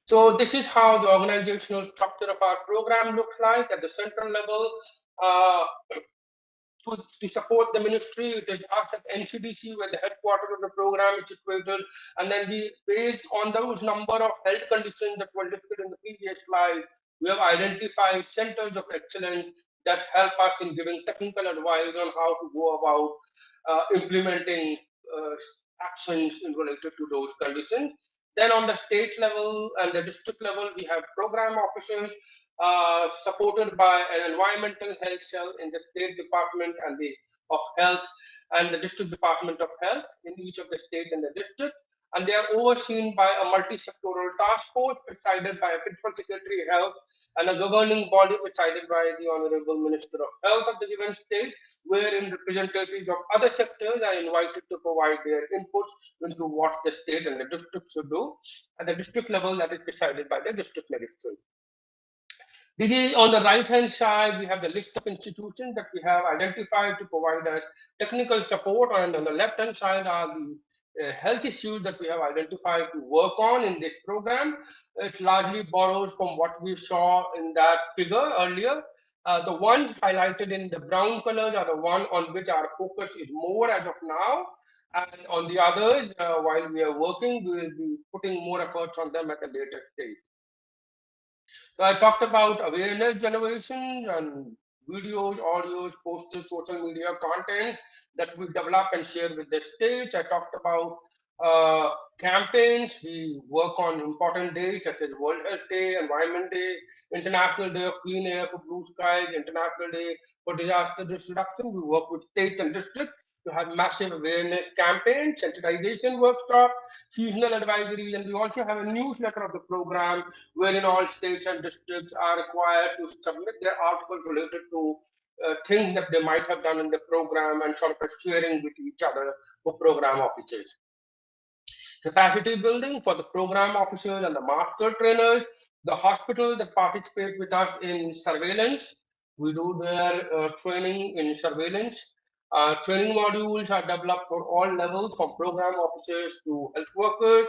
So this is how the organizational structure of our program looks like at the central level. To support the ministry, it is us at NCDC where the headquarters of the program is situated, and then based on those number of health conditions that were listed in the previous slide, we have identified centers of excellence that help us in giving technical advice on how to go about implementing actions related to those conditions. Then on the state level and the district level, we have program officers supported by an environmental health cell in the state department of health and the district department of health in each of the states and the district. And they are overseen by a multi-sectoral task force presided by a principal secretary of health and a governing body presided by the Honorable Minister of Health of the given state, wherein representatives of other sectors are invited to provide their inputs into what the state and the district should do. At the district level, that is decided by the district magistrate. This is on the right-hand side, we have the list of institutions that we have identified to provide us technical support, and on the left-hand side are the health issues that we have identified to work on in this program. It largely borrows from what we saw in that figure earlier. The ones highlighted in the brown colors are the one on which our focus is more as of now. And on the others, while we are working, we will be putting more efforts on them at a later stage. So I talked about awareness generation, and videos, audios, posters, social media content that we develop and share with the states. I talked about campaigns. We work on important days such as World Health Day, Environment Day, International Day of Clean Air for Blue Skies, International Day for Disaster Risk Reduction. We work with states and districts to have massive awareness campaigns, sensitization workshop, seasonal advisories, and we also have a newsletter of the program wherein all states and districts are required to submit their articles related to things that they might have done in the program and sort of sharing with each other for program officers. Capacity building for the program officers and the master trainers, the hospitals that participate with us in surveillance. We do their training in surveillance. Training modules are developed for all levels, from program officers to health workers,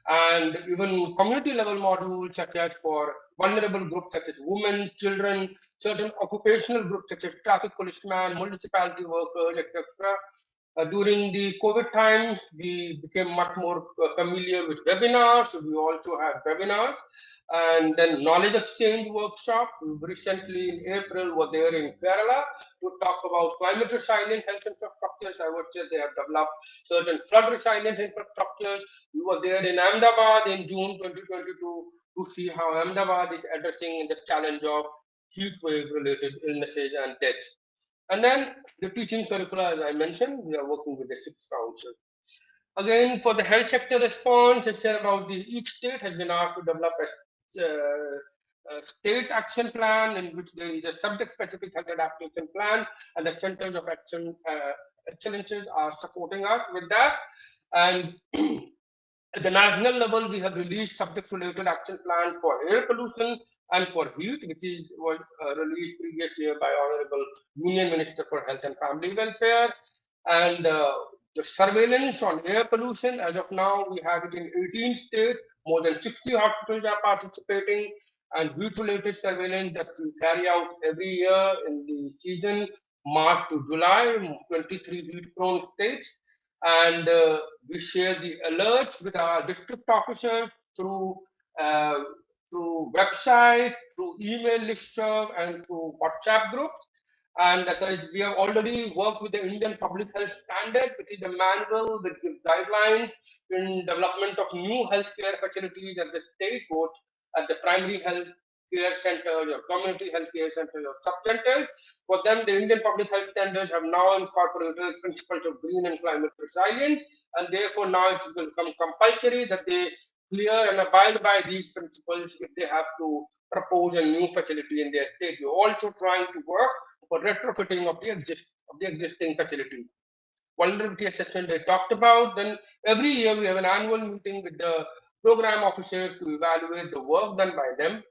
and even community level modules such as for vulnerable groups such as women, children, certain occupational groups such as traffic policemen, municipality workers, etc. During the COVID time, we became much more familiar with webinars. So we also have webinars, and then knowledge exchange workshop. We recently in April were there in Kerala to talk about climate resilient health infrastructures. I would say they have developed certain flood resilient infrastructures. We were there in Ahmedabad in June 2022 to see how Ahmedabad is addressing the challenge of heat wave related illnesses and deaths. And then the teaching curricula, as I mentioned, we are working with the 6 councils. Again, for the health sector response, I said about each state has been asked to develop a state action plan in which there is a subject-specific health adaptation plan, and the centers of excellences are supporting us with that. And at the national level, we have released subject-related action plan for air pollution and for heat, which was released previous year by Honorable Union Minister for Health and Family Welfare. And the surveillance on air pollution, as of now, we have it in 18 states. More than 60 hospitals are participating, and heat-related surveillance that we carry out every year in the season March to July, 23 heat-prone states. And we share the alerts with our district officers through website, through email listserv, and through WhatsApp groups. And as I, we have already worked with the Indian Public Health Standard, which is a manual which gives guidelines in development of new healthcare facilities at the state, both at the primary health care centers or community health care centers or sub-centers. For them, the Indian Public Health Standards have now incorporated principles of green and climate resilience, and therefore now it will become compulsory that they clear and abide by these principles if they have to propose a new facility in their state. We're also trying to work for retrofitting of the existing facility. Vulnerability assessment I talked about. Then every year we have an annual meeting with the program officers to evaluate the work done by them.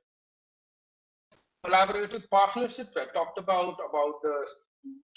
Collaborative partnerships I talked about the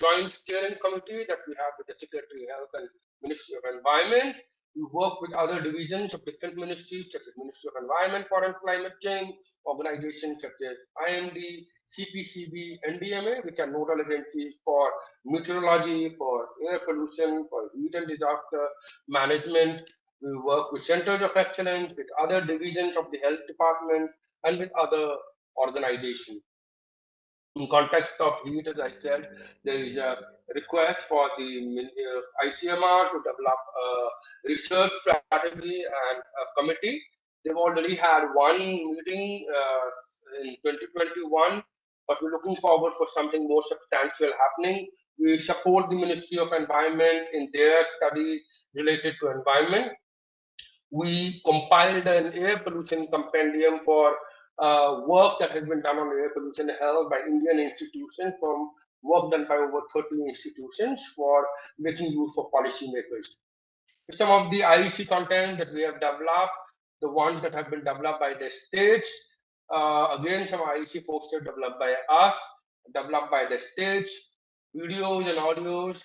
joint steering committee that we have with the Secretary of Health and Ministry of Environment. We work with other divisions of different ministries such as Ministry of Environment, Forest, Climate Change, organizations such as IMD, CPCB, NDMA, which are nodal agencies for meteorology, for air pollution, for heat and disaster management. We work with centers of excellence, with other divisions of the health department, and with other organizations. In context of heat, as I said, there is a request for the ICMR to develop a research strategy and a committee. They've already had one meeting in 2021, but we're looking forward for something more substantial happening. We support the Ministry of Environment in their studies related to environment. We compiled an air pollution compendium for work that has been done on air pollution health by Indian institutions, from work done by over 30 institutions for making use for policymakers. Some of the IEC content that we have developed, the ones that have been developed by the states, again, some IEC posters developed by us, developed by the states, videos and audios,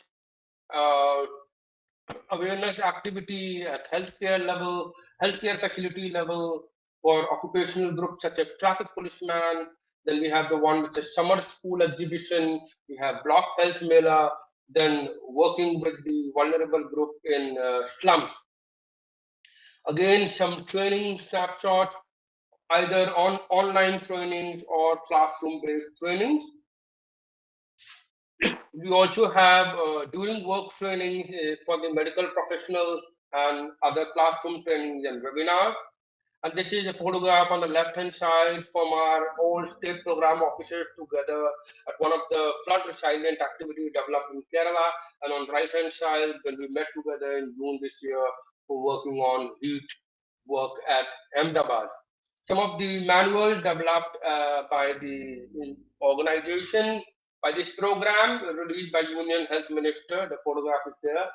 awareness activity at healthcare level, healthcare facility level for occupational groups such as traffic policeman. Then we have the one with the summer school exhibition. We have block health mela. Then working with the vulnerable group in slums. Again, some training snapshots, either on online trainings or classroom-based trainings. We also have doing work trainings for the medical professionals and other classroom trainings and webinars. And this is a photograph on the left-hand side from our all state program officers together at one of the flood resilient activity developed in Kerala. And on the right-hand side, when we met together in June this year for working on heat work at Ahmedabad. Some of the manuals developed by the organization, by this program released by Union Health Minister, the photograph is there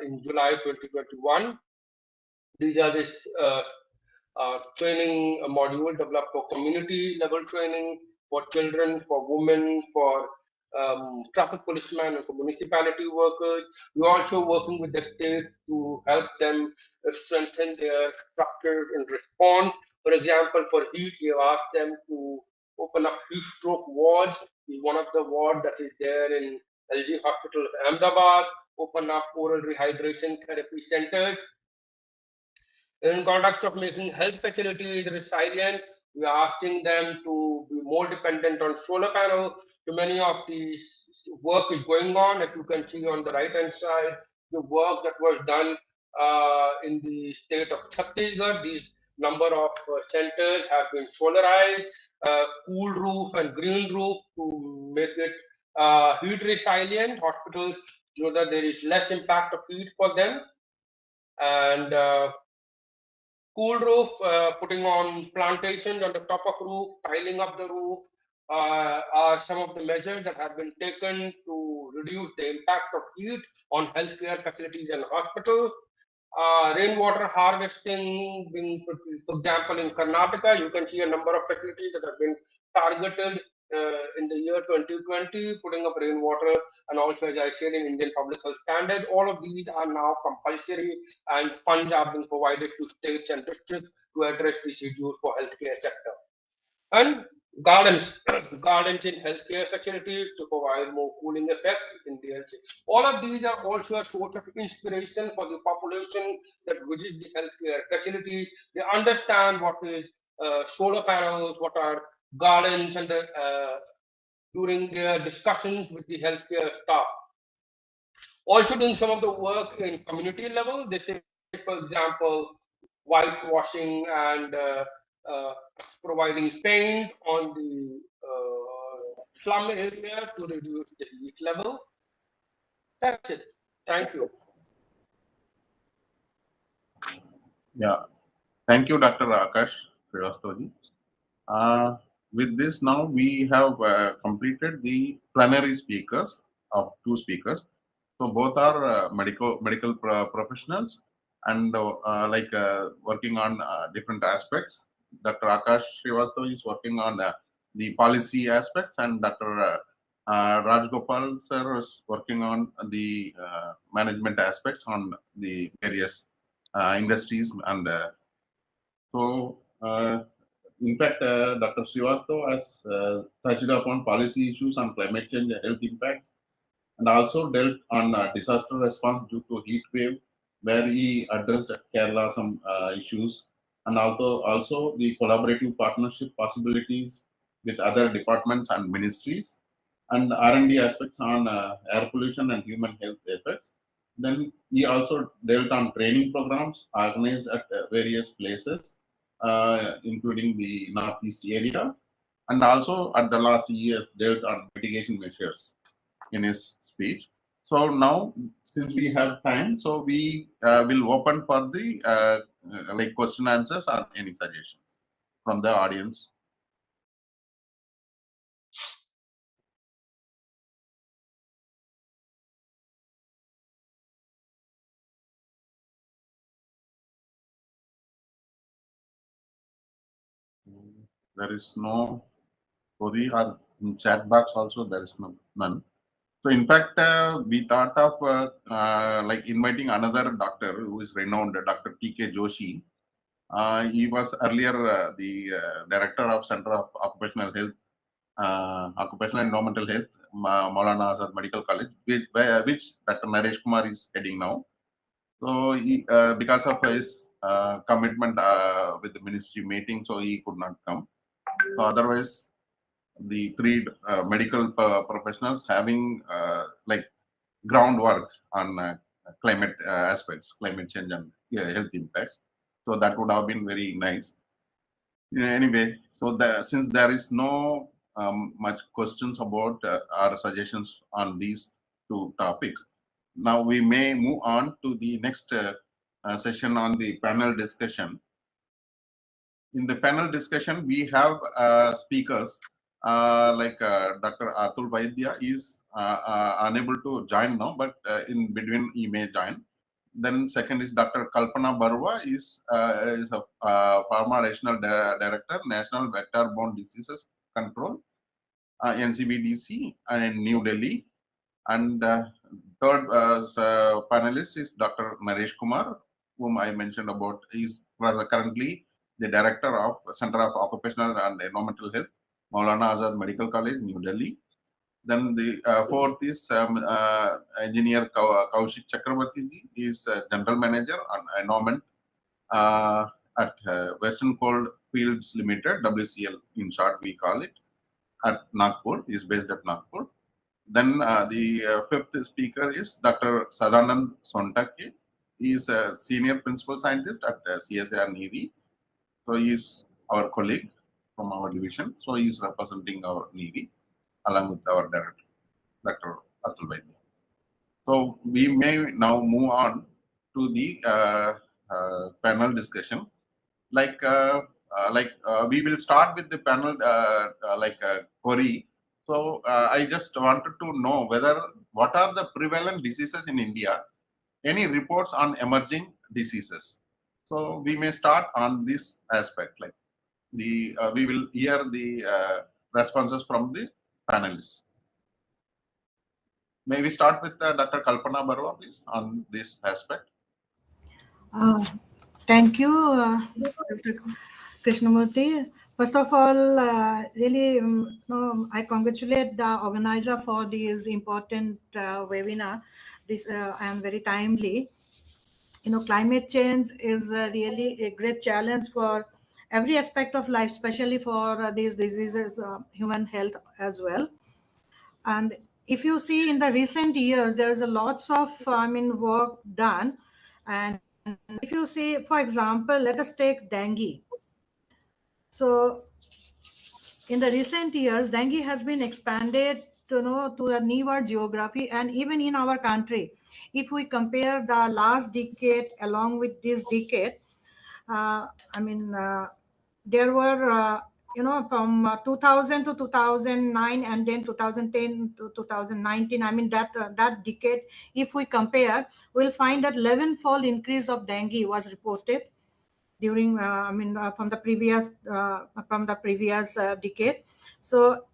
in July 2021. These are this training module developed for community level training, for children, for women, for traffic policemen and for municipality workers. We're also working with the state to help them strengthen their structures in response. For example, for heat, we have asked them to open up heat stroke wards. Is one of the wards that is there in LG Hospital of Ahmedabad. Open up oral rehydration therapy centers. In context of making health facilities resilient, we are asking them to be more dependent on solar panels. So many of these work is going on. If you can see on the right hand side, the work that was done in the state of Chhattisgarh, these number of centers have been solarized, cool roof and green roof to make it heat resilient hospitals so that there is less impact of heat for them. And cool roof, putting on plantations on the top of roof, tiling up the roof are some of the measures that have been taken to reduce the impact of heat on healthcare facilities and hospitals. Rainwater harvesting, being, for example, in Karnataka, you can see a number of facilities that have been targeted in the year 2020, putting up rainwater, and also, as I said, in Indian Public Health Standard. All of these are now compulsory, and funds are being provided to states and districts to address these issues for healthcare sector. And gardens, gardens in healthcare facilities to provide more cooling effect in the health. All of these are also a source of inspiration for the population that visit the healthcare facilities. They understand what is solar panels, what are gardens, and during their discussions with the healthcare staff. Also doing some of the work in community level. They say, for example, whitewashing and providing paint on the slum area to reduce the heat level. That's it. Thank you. Yeah, thank you, Dr. Akash Srivastavaji. With this, now we have completed the plenary speakers of 2 speakers. So both are medical professionals and working on different aspects. Dr. Akash Srivastava is working on the policy aspects, and Dr. Rajgopal sir is working on the management aspects on the various industries. And so, in fact, Dr. Srivastava has touched upon policy issues on climate change and health impacts, and also dealt on disaster response due to heat wave, where he addressed at Kerala some issues, and also the collaborative partnership possibilities with other departments and ministries, and R&D aspects on air pollution and human health effects. Then he also dealt on training programs organized at various places, including the Northeast area, and also at the last years dealt on mitigation measures in his speech. So now, since we have time, so we will open for the question answers or any suggestions from the audience. There is no query, or in chat box also there is none. So in fact, we thought of inviting another doctor who is renowned, Dr. T.K. Joshi. He was earlier the director of Center of Occupational Health, Occupational and Environmental Health, Maulana Azad Medical College, which Dr. Naresh Kumar is heading now. So he, because of his commitment with the ministry meeting, so he could not come. So otherwise, the three medical professionals having like groundwork on climate aspects, climate change and health impacts. So that would have been very nice. Anyway, so since there is no much questions about our suggestions on these two topics, now we may move on to the next session on the panel discussion. In the panel discussion, we have speakers like Dr. Atul Vaidya is unable to join now, but in between he may join. Then second is Dr. Kalpana Barua is a Pharma Additional Director, National Vector-Borne Diseases Control, NCBDC, in New Delhi. And third panelist is Dr. Naresh Kumar, whom I mentioned about. He's currently the Director of Center of Occupational and Environmental Health, Maulana Azad Medical College, New Delhi. Then the fourth is Engineer Kaushik Chakravati. He is General Manager on Environment at Western Coal Fields Limited, WCL in short we call it, at Nagpur. He is based at Nagpur. Then the fifth speaker is Dr. Sadanand Sontake. He is a Senior Principal Scientist at CSIR Navy. So he is our colleague from our division. So he is representing our Navy along with our director, Dr. Atul Vaidya. So we may now move on to the panel discussion. We will start with the panel query. So I just wanted to know what are the prevalent diseases in India? Any reports on emerging diseases? So we may start on this aspect. Like we will hear the responses from the panelists. May we start with Dr. Kalpana Barua, please, on this aspect? Thank you, Dr. Krishnamurthy. First of all, really, I congratulate the organizer for this important webinar. This and very timely. Climate change is really a great challenge for every aspect of life, especially for these diseases, human health as well. And if you see in the recent years, there is a lots of work done. And if you see, for example, let us take dengue. So in the recent years, dengue has been expanded to a newer geography, and even in our country. If we compare the last decade along with this decade, there were from 2000 to 2009 and then 2010 to 2019. That decade, if we compare, we'll find that 11-fold increase of dengue was reported during from the previous decade. So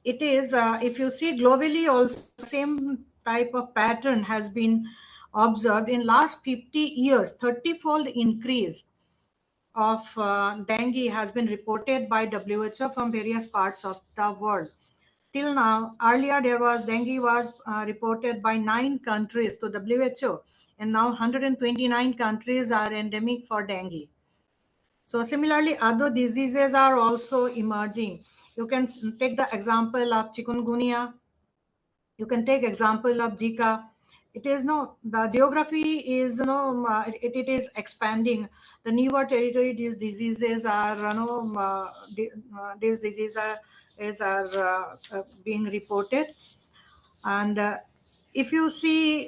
it is if you see globally also, same type of pattern has been observed in last 50 years. 30-fold increase of dengue has been reported by WHO from various parts of the world. Till now, earlier dengue was reported by 9 countries to WHO, and now 129 countries are endemic for dengue. So similarly, other diseases are also emerging. You can take the example of chikungunya. You can take example of Zika. It is the geography is it is expanding. The newer territory these diseases are these diseases are being reported. And if you see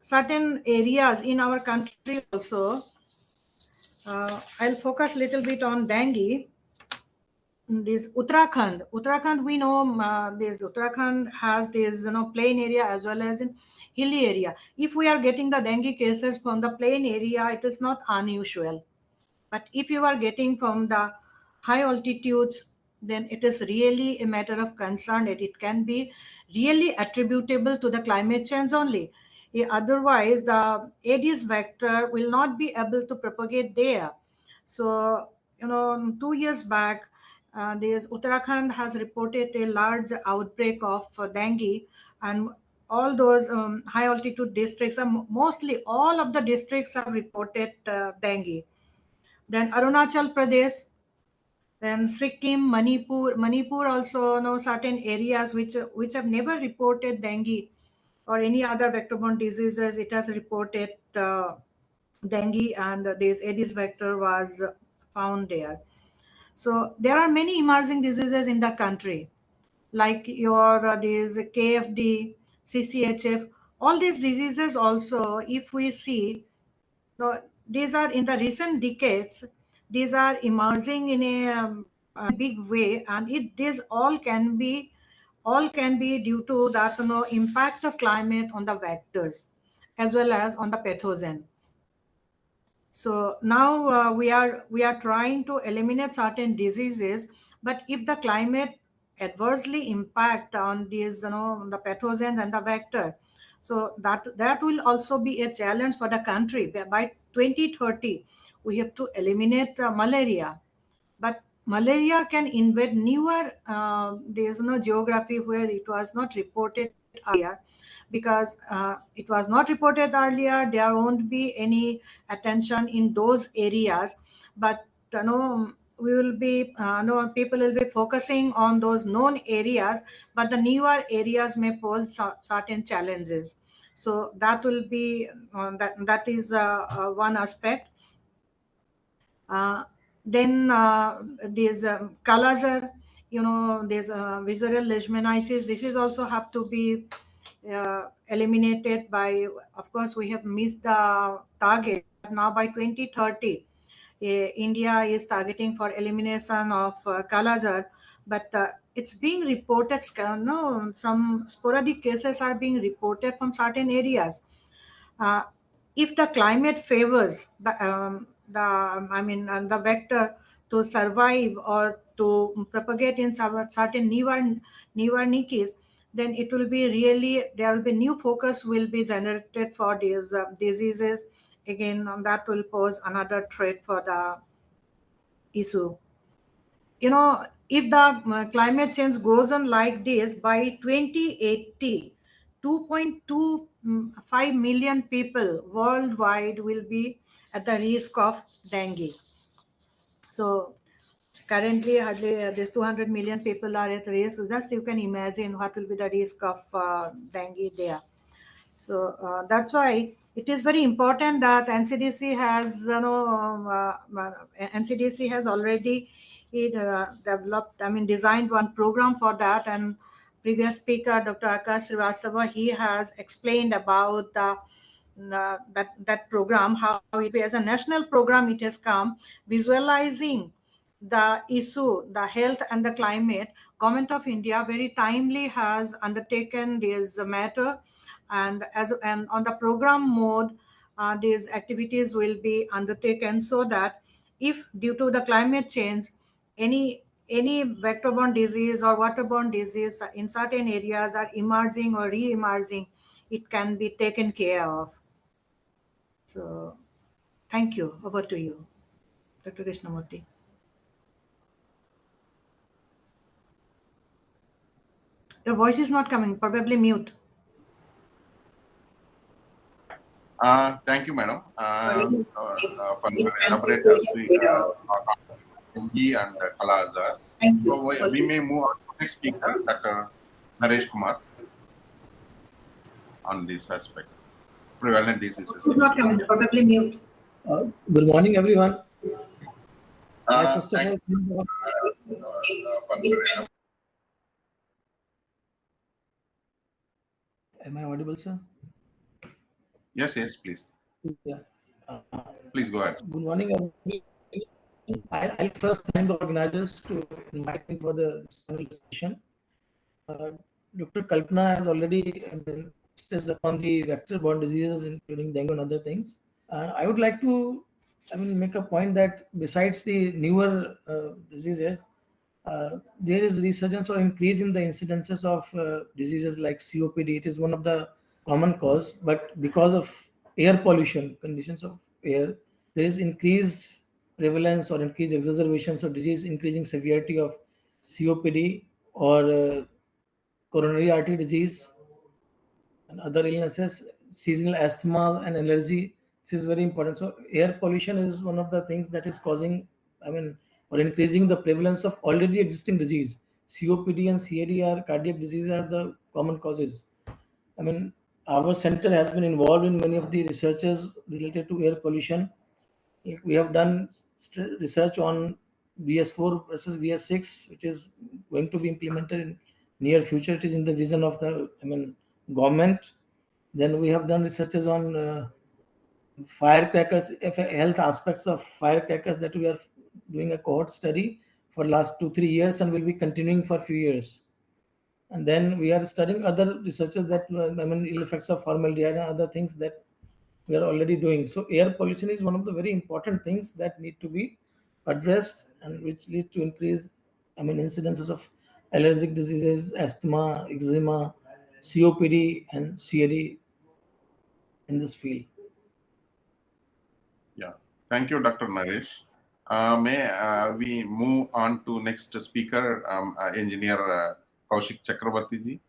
certain areas in our country also, I'll focus a little bit on dengue. This Uttarakhand, we know this Uttarakhand has this plain area as well as in hilly area. If we are getting the dengue cases from the plain area, it is not unusual. But if you are getting from the high altitudes, then it is really a matter of concern that it can be really attributable to the climate change only. Otherwise, the Aedes vector will not be able to propagate there. So, 2 years back, this Uttarakhand has reported a large outbreak of dengue, and all those high altitude districts, mostly all of the districts have reported dengue. Then Arunachal Pradesh, Then Sikkim, Manipur also know certain areas which have never reported dengue or any other vector-borne diseases. It has reported dengue, and this Aedes vector was found there. So there are many emerging diseases in the country, like your these KFD, CCHF. All these diseases also, if we see, no, these are in the recent decades, these are emerging in a big way, and these all can be due to that impact of climate on the vectors as well as on the pathogen. So now we are trying to eliminate certain diseases, but if the climate adversely impact on these, the pathogens and the vector, so that will also be a challenge for the country. By 2030, we have to eliminate malaria, but malaria can invade newer. There's no geography where it was not reported earlier, because it was not reported earlier. There won't be any attention in those areas, but we will be people will be focusing on those known areas, but the newer areas may pose certain challenges. So that will be that is one aspect. Then there's Kala-Azar, there's visceral leishmaniasis. This is also have to be eliminated by, of course, we have missed the target. Now by 2030, India is targeting for elimination of Kala-Azar, but it's being reported, some sporadic cases are being reported from certain areas. uh, if the climate favors the vector to survive or to propagate in certain newer niches, then it will be really, there will be new focus will be generated for these diseases. Again, that will pose another threat for the issue. If the climate change goes on like this, by 2080, 2.25 million people worldwide will be at the risk of dengue. So currently, hardly this 200 million people are at risk. Just you can imagine what will be the risk of dengue there. So that's why it is very important that NCDC has, NCDC has already developed, designed one program for that. And previous speaker, Dr. Akash Srivastava, he has explained about that program, how it as a national program it has come, visualizing the issue, the health and the climate. Government of India very timely has undertaken this matter, and on the program mode, these activities will be undertaken, so that if due to the climate change any vector-borne disease or waterborne disease in certain areas are emerging or re-emerging, it can be taken care of. So thank you. Over to you, Dr. Krishnamurthy. Your voice is not coming, probably mute. Thank you, madam, for your elaborate dengue and Kala-Azar. So we may move on to next speaker, Dr. Naresh Kumar, on this aspect. Prevalent diseases. It's not coming, probably mute. Good morning, everyone. First of all, am I audible, sir? yes, please. Yeah. Please go ahead. Good morning, everybody. I'll first thank the organizers to invite me for the session. Dr. Kalpana has already stressed upon the vector-borne diseases, including dengue and other things. I would like to, make a point that besides the newer diseases, there is resurgence or increase in the incidences of diseases like COPD. It is one of the common cause, but because of air pollution, conditions of air, there is increased prevalence or increased exacerbations of disease, increasing severity of COPD or coronary artery disease and other illnesses, seasonal asthma and allergy. This is very important. So air pollution is one of the things that is causing, or for increasing the prevalence of already existing disease. COPD and CAD are cardiac disease are the common causes. I mean, our center has been involved in many of the researches related to air pollution. We have done research on BS4 versus BS6, which is going to be implemented in near future. It is in the vision of the government. Then we have done researches on firecrackers, health aspects of firecrackers, that we are doing a cohort study for last 2-3 years and will be continuing for few years. And then we are studying other researches that ill effects of formaldehyde and other things that we are already doing. So air pollution is one of the very important things that need to be addressed, and which leads to increase incidences of allergic diseases, asthma, eczema, COPD and CAD in this field. Yeah, thank you, Dr. Naresh. May we move on to next speaker, Engineer Kaushik Chakravati ji.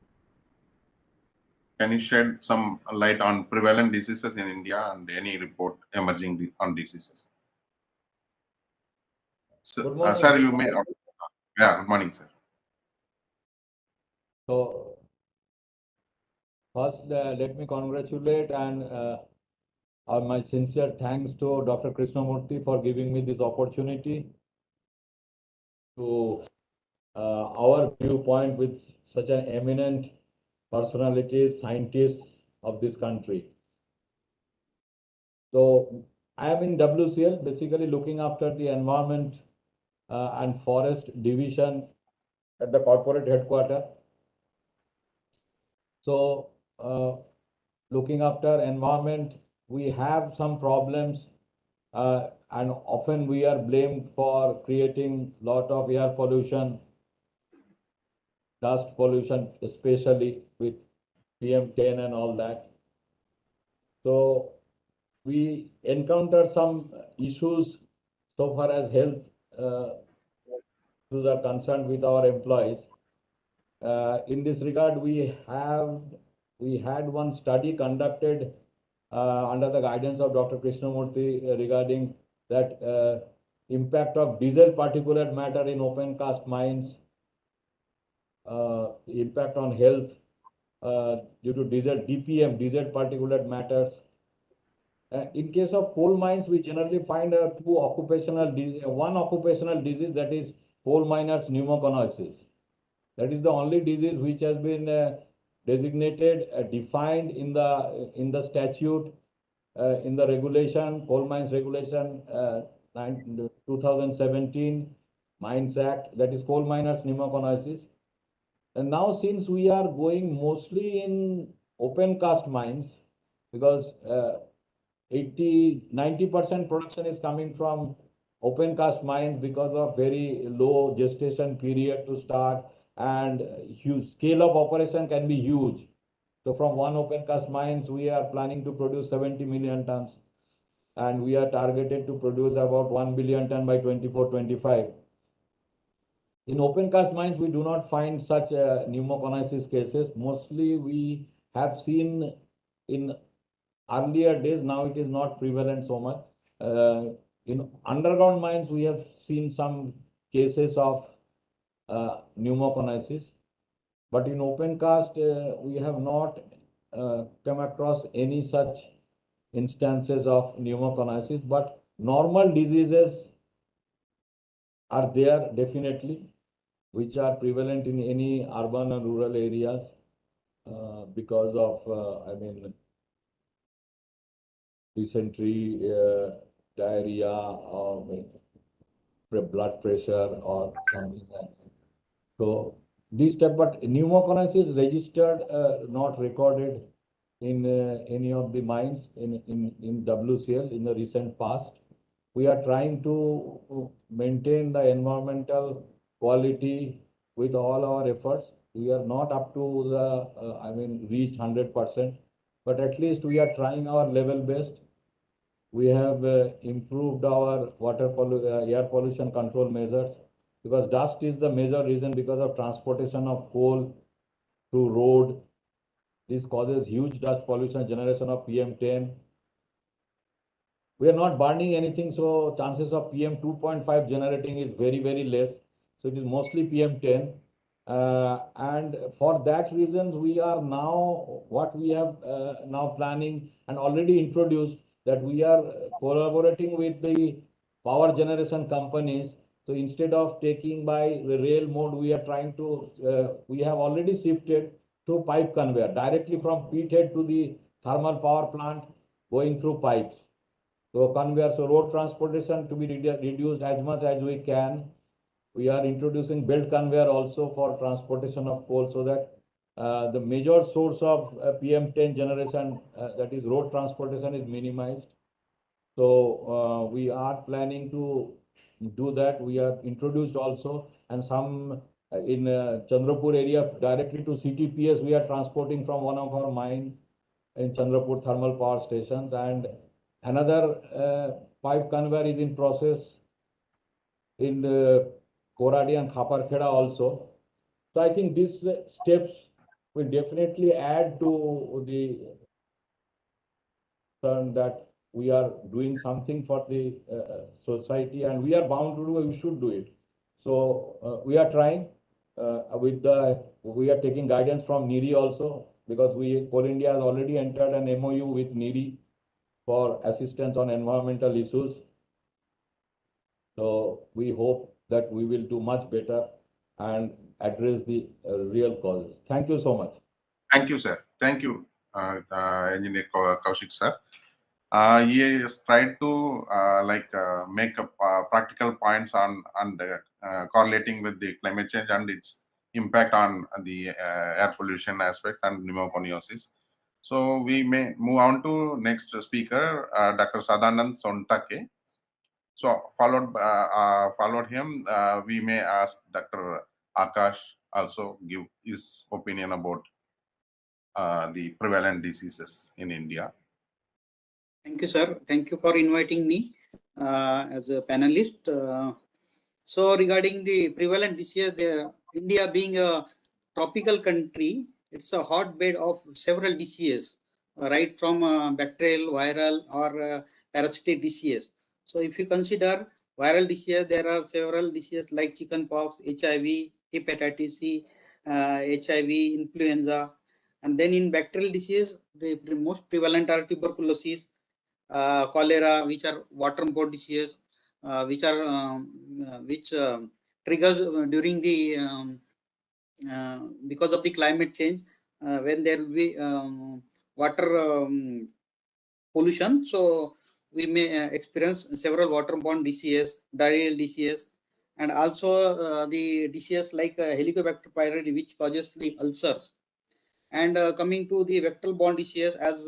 Can you shed some light on prevalent diseases in India and any report emerging on diseases? So, sir, you may. Yeah, good morning, sir. So, first, let me congratulate and my sincere thanks to Dr. Krishnamurthy for giving me this opportunity to our viewpoint with such an eminent personalities, scientists of this country. So I am in WCL, basically looking after the environment and forest division at the corporate headquarters. So looking after environment, we have some problems and often we are blamed for creating lot of air pollution, dust pollution, especially with PM10 and all that. So we encounter some issues so far as health issues are concerned with our employees. In this regard, we had one study conducted under the guidance of Dr. Krishnamurthy regarding that impact of diesel particulate matter in open cast mines, impact on health due to diesel DPM, diesel particulate matters. In case of coal mines, we generally find one occupational disease, that is coal miners pneumoconiosis. That is the only disease which has been designated, defined in the statute, in the regulation, Coal Mines Regulation 2017 Mines Act, that is coal miners pneumoconiosis. And now, since we are going mostly in open cast mines, because 90% production is coming from open cast mines because of very low gestation period to start, and huge scale of operation can be huge. So from one open cast mines, we are planning to produce 70 million tons, and we are targeted to produce about 1 billion ton by 24-25. In open cast mines, we do not find such pneumoconiosis cases. Mostly we have seen in earlier days, now it is not prevalent so much. In underground mines, we have seen some cases of pneumoconiosis, but in open cast, we have not come across any such instances of pneumoconiosis, but normal diseases are there definitely, which are prevalent in any urban and rural areas because of, dysentery, diarrhea, or blood pressure or something like that. So these type, but pneumoconiosis registered, not recorded in any of the mines in WCL in the recent past. We are trying to maintain the environmental quality with all our efforts. We are not up to the, reached 100%, but at least we are trying our level best. We have improved our air pollution control measures, because dust is the major reason because of transportation of coal through road. This causes huge dust pollution, generation of PM10. we are not burning anything, so chances of PM 2.5 generating is very, very less. So it is mostly PM 10. And for that reasons, we are now, what we have now planning and already introduced, that we are collaborating with the power generation companies. So instead of taking by the rail mode, we are trying to, we have already shifted to pipe conveyor directly from pit head to the thermal power plant going through pipes. So conveyor, so road transportation to be reduced as much as we can. We are introducing belt conveyor also for transportation of coal, so that the major source of PM10 generation, that is road transportation, is minimized. So we are planning to do that. We have introduced also, and some in Chandrapur area directly to CTPS, we are transporting from one of our mine in Chandrapur thermal power stations, and another pipe conveyor is in process in Koradi and Khaparkheda also. So I think these steps will definitely add to the concern that we are doing something for the society, and we are bound to do it, we should do it. So we are trying we are taking guidance from NIRI also, because Coal India has already entered an MOU with NIRI for assistance on environmental issues. So we hope that we will do much better and address the real causes. Thank you so much. Thank you, sir. Thank you, Engineer Kaushik, sir. He has tried to make practical points on correlating with the climate change and its impact on the air pollution aspect and pneumoconiosis. So we may move on to next speaker, Dr. Sadanand Sontake. So followed him, we may ask Dr. Akash also give his opinion about the prevalent diseases in India. Thank you, sir. Thank you for inviting me as a panelist. So regarding the prevalent disease, India being a tropical country, it's a hotbed of several diseases, right from bacterial, viral, or parasitic disease. So if you consider viral disease, there are several diseases like chickenpox, HIV, hepatitis C, HIV, influenza. And then in bacterial disease, the most prevalent are tuberculosis, cholera, which are waterborne diseases, which triggers during the because of the climate change, when there will be water pollution. So we may experience several waterborne diseases, diarrheal diseases, and also the diseases like Helicobacter pylori, which causes the ulcers. And coming to the vector-borne disease, as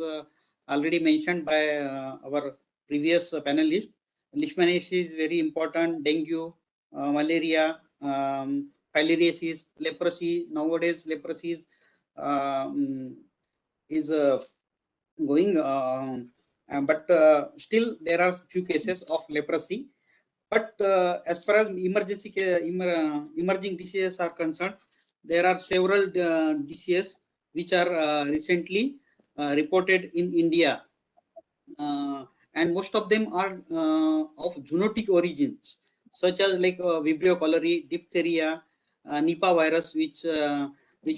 already mentioned by our previous panelist, leishmaniasis is very important, dengue, malaria, filariasis, leprosy. Nowadays, leprosy is going, but still there are few cases of leprosy. But as far as emerging diseases are concerned, there are several diseases which are recently reported in India, and most of them are of zoonotic origins, such as like Vibrio cholerae, diphtheria, Nipah virus, which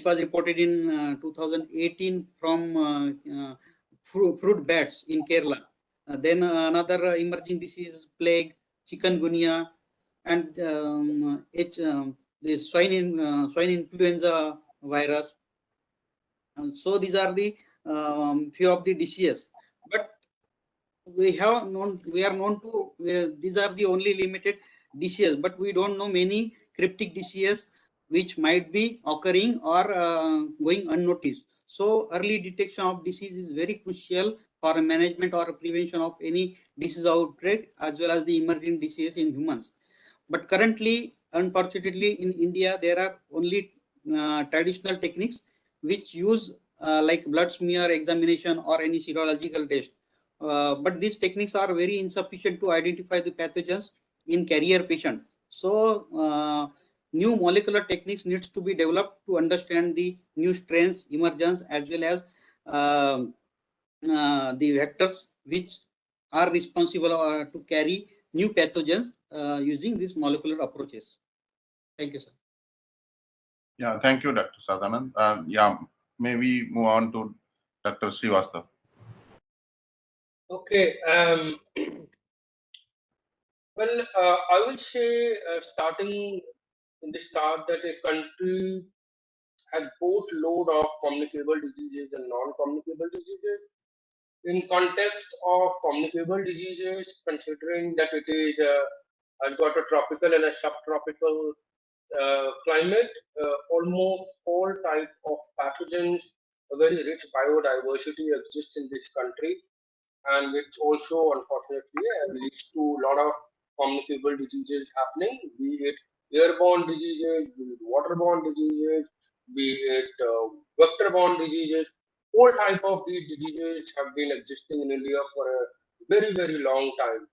was reported in 2018 from fruit bats in Kerala. Then another emerging disease, plague, chikungunya, and the swine influenza virus. And so these are the few of the diseases. But we are known to these are the only limited diseases, but we don't know many cryptic diseases which might be occurring or going unnoticed. So early detection of disease is very crucial for management or prevention of any disease outbreak, as well as the emerging disease in humans. But currently, unfortunately, in India, there are only traditional techniques which use like blood smear examination or any serological test. But these techniques are very insufficient to identify the pathogens in carrier patient. So new molecular techniques needs to be developed to understand the new strains emergence, as well as the vectors which are responsible to carry new pathogens using these molecular approaches. Thank you, sir. Yeah, thank you, Dr. Sadanand. Yeah, may we move on to Dr. Srivastava. Okay. Well, I will say, starting in the start, that a country has both load of communicable diseases and non-communicable diseases. In context of communicable diseases, considering that it is has got a tropical and a subtropical climate, almost all types of pathogens, a very rich biodiversity exists in this country, and which also unfortunately leads to a lot of communicable diseases happening, be it airborne diseases, be it waterborne diseases, be it vector-borne diseases. All type of these diseases have been existing in India for a very, very long time.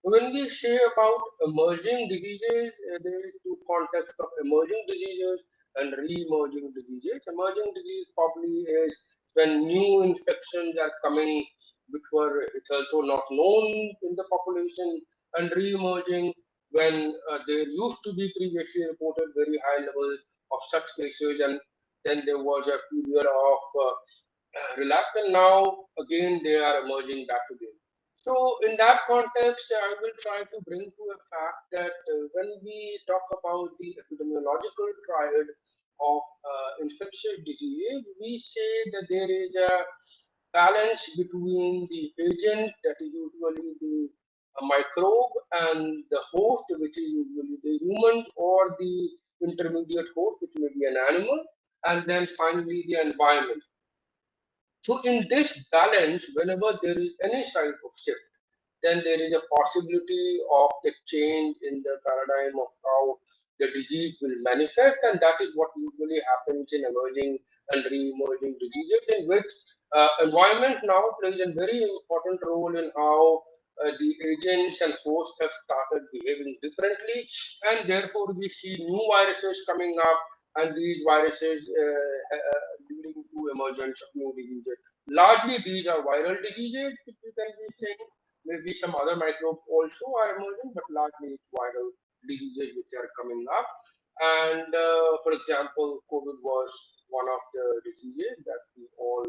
When we say about emerging diseases, there is two contexts of emerging diseases and re-emerging diseases. Emerging disease probably is when new infections are coming which were it's also not known in the population, and re-emerging when there used to be previously reported very high levels of such cases, and then there was a period of relapse, and now again they are emerging back again. So in that context, I will try to bring to a fact that when we talk about the epidemiological triad of infectious disease, we say that there is a balance between the agent, that is usually the microbe, and the host, which is usually the humans or the intermediate host, which may be an animal, and then finally the environment. So in this balance, whenever there is any sign of shift, then there is a possibility of the change in the paradigm of how the disease will manifest, and that is what usually happens in emerging and re-emerging diseases, in which environment now plays a very important role in how the agents and hosts have started behaving differently, and therefore we see new viruses coming up, and these viruses leading to emergence of new diseases. Largely, these are viral diseases, which you can be saying. Maybe some other microbes also are emerging, but largely it's viral diseases which are coming up. And for example, COVID was one of the diseases that we all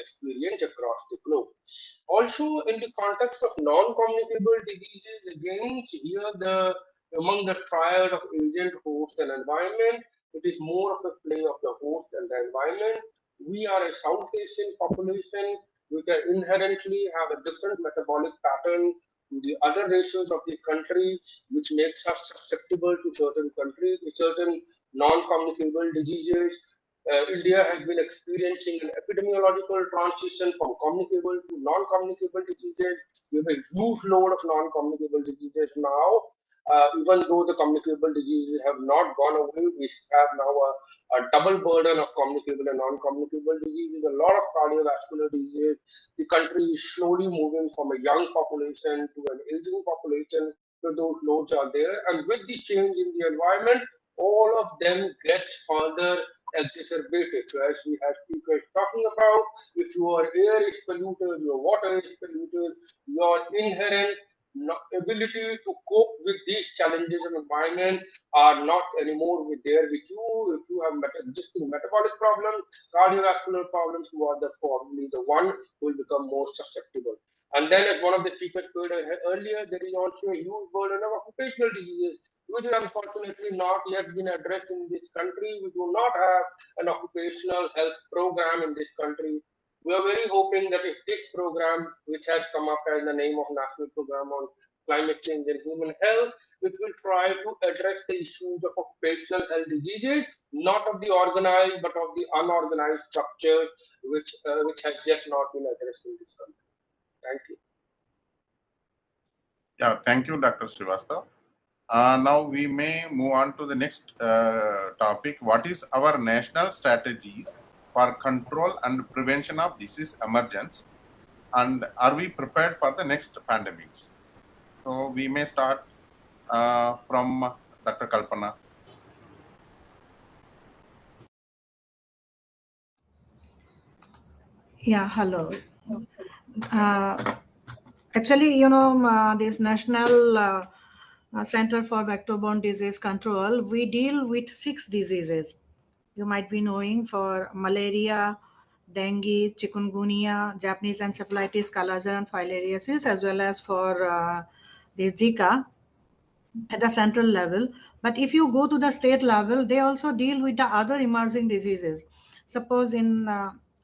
experience across the globe. Also, in the context of non-communicable diseases, again, here the among the triad of agent, host, and environment, it is more of a play of the host and the environment. We are a South Asian population which inherently have a different metabolic pattern to the other races of the country, which makes us susceptible to certain countries, certain non-communicable diseases. India has been experiencing an epidemiological transition from communicable to non-communicable diseases. We have a huge load of non-communicable diseases now. Even though the communicable diseases have not gone away, we have now a double burden of communicable and non-communicable diseases, a lot of cardiovascular diseases. The country is slowly moving from a young population to an aging population, so those loads are there. And with the change in the environment, all of them get further exacerbated. So as we have speakers talking about, if your air is polluted, your water is polluted, your inherent ability to cope with these challenges of environment are not anymore there with you. If you have existing metabolic problems, cardiovascular problems, you are probably the one who will become more susceptible. And then, as one of the speakers put earlier, there is also a huge burden of occupational diseases, which is unfortunately not yet been addressed in this country. We do not have an occupational health program in this country. We are very hoping that if this program, which has come up as the name of National Program on Climate Change and Human Health, which will try to address the issues of occupational health diseases, not of the organized, but of the unorganized structure, which has yet not been addressed in this country. Thank you. Yeah, thank you, Dr. Srivastava. Now we may move on to the next topic. What is our national strategies for control and prevention of disease emergence, and are we prepared for the next pandemics? So we may start from Dr. Kalpana. Yeah, hello. Actually, this National Center for Vector-Borne Disease Control, we deal with 6 diseases. You might be knowing for malaria, dengue, chikungunya, Japanese encephalitis, kala-azar, and filariasis, as well as for the Zika at the central level. But if you go to the state level, they also deal with the other emerging diseases. Suppose in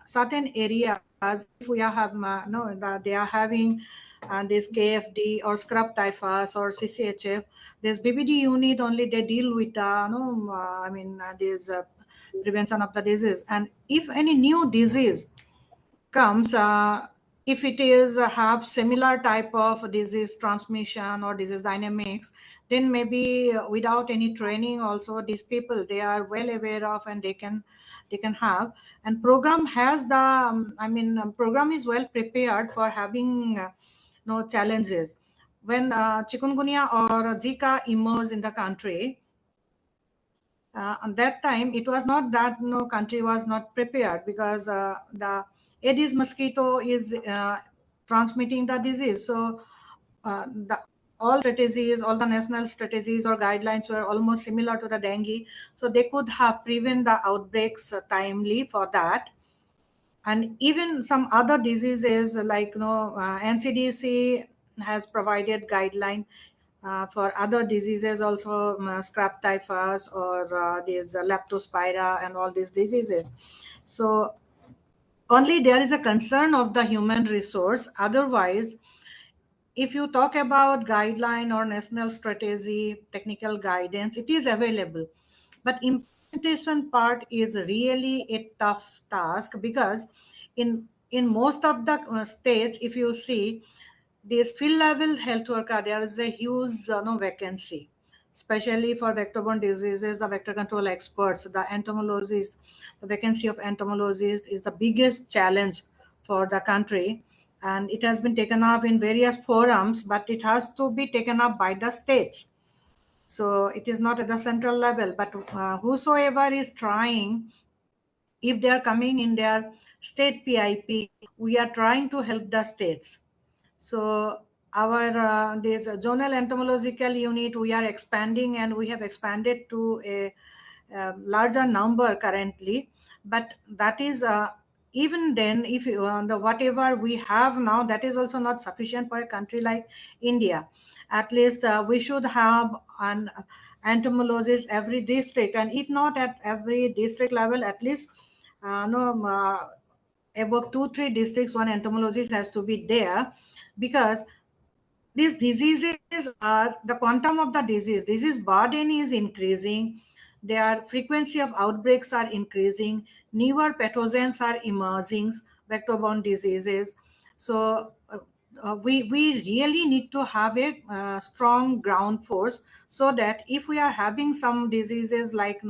certain areas, if we are they are having this KFD or scrub typhus or CCHF, this BBD unit only they deal with this prevention of the disease. And if any new disease comes, if it is have similar type of disease transmission or disease dynamics, then maybe without any training also these people, they are well aware of and they can have. And program has the program is well prepared for having no challenges. When chikungunya or Zika emerged in the country, at that time it was not that no country was not prepared, because the Aedes mosquito is transmitting the disease. So all the national strategies or guidelines were almost similar to the dengue, so they could have prevented the outbreaks timely for that. And even some other diseases like NCDC has provided guideline for other diseases also, scrap typhus or these leptospira and all these diseases. So only there is a concern of the human resource. Otherwise, if you talk about guideline or national strategy, technical guidance, it is available. But implementation part is really a tough task, because in most of the states, if you see, this field level health worker, there is a huge vacancy, especially for vector-borne diseases, the vector control experts, the entomologists. The vacancy of entomologists is the biggest challenge for the country, and it has been taken up in various forums, but it has to be taken up by the states. So it is not at the central level, but whosoever is trying, if they are coming in their state PIP, we are trying to help the states. So our this zonal entomological unit, we are expanding, and we have expanded to a larger number currently. But that is even then, if the whatever we have now, that is also not sufficient for a country like India. At least we should have an entomologist every district, and if not at every district level, at least above 2-3 districts, one entomologist has to be there. Because these diseases are, the quantum of the disease burden is increasing, their frequency of outbreaks are increasing, newer pathogens are emerging, vector-borne diseases. So we really need to have a strong ground force, so that if we are having some diseases like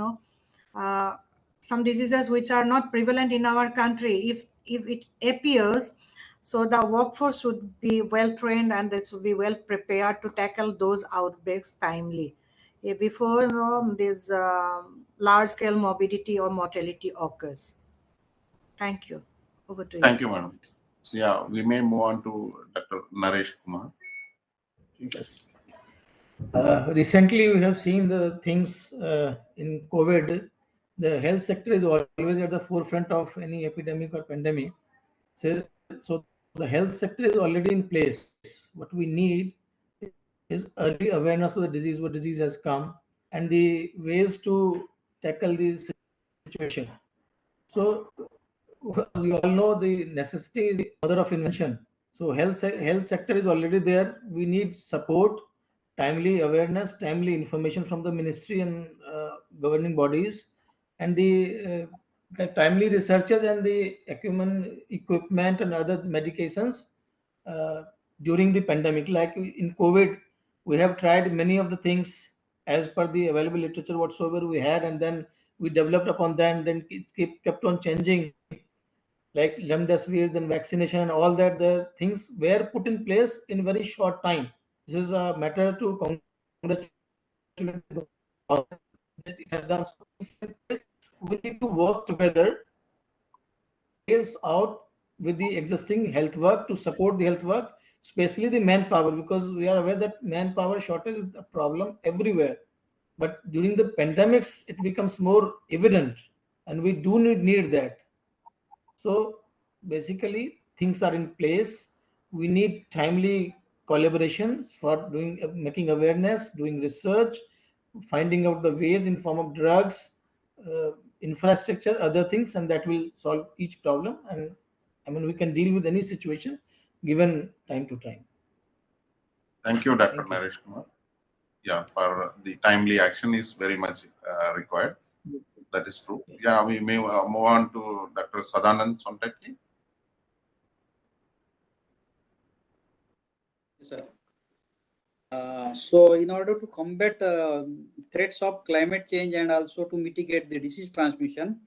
some diseases which are not prevalent in our country, if it appears, so the workforce should be well trained and it should be well prepared to tackle those outbreaks timely, before this large scale morbidity or mortality occurs. Thank you. Over to you. Thank you, madam. So yeah, we may move on to Dr. Naresh Kumar. Yes. Recently, we have seen the things in COVID. The health sector is always at the forefront of any epidemic or pandemic. So the health sector is already in place. What we need is early awareness of the disease, what disease has come, and the ways to tackle this situation. So we all know the necessity is the mother of invention. So health sector is already there. We need support, timely awareness, timely information from the ministry and governing bodies, and the timely researches and the equipment and other medications during the pandemic. Like in COVID, we have tried many of the things as per the available literature whatsoever we had, and then we developed upon that, and then it kept on changing, like remdesivir, then vaccination and all that. The things were put in place in very short time. This is a matter to congratulate the government that it has done. We need to work together, phase out with the existing health work to support the health work, especially the manpower, because we are aware that manpower shortage is a problem everywhere. But during the pandemics, it becomes more evident, and we do need that. So basically, things are in place. We need timely collaborations for doing making awareness, doing research, finding out the ways in form of drugs, infrastructure, other things, and that will solve each problem. And I mean, we can deal with any situation given time to time. Thank you, Dr. Thank you. Naresh Kumar. Yeah, for the timely action is very much required. That is true. Yeah, we may move on to Dr. Sadanand Sontaki. Yes, sir. So in order to combat threats of climate change and also to mitigate the disease transmission,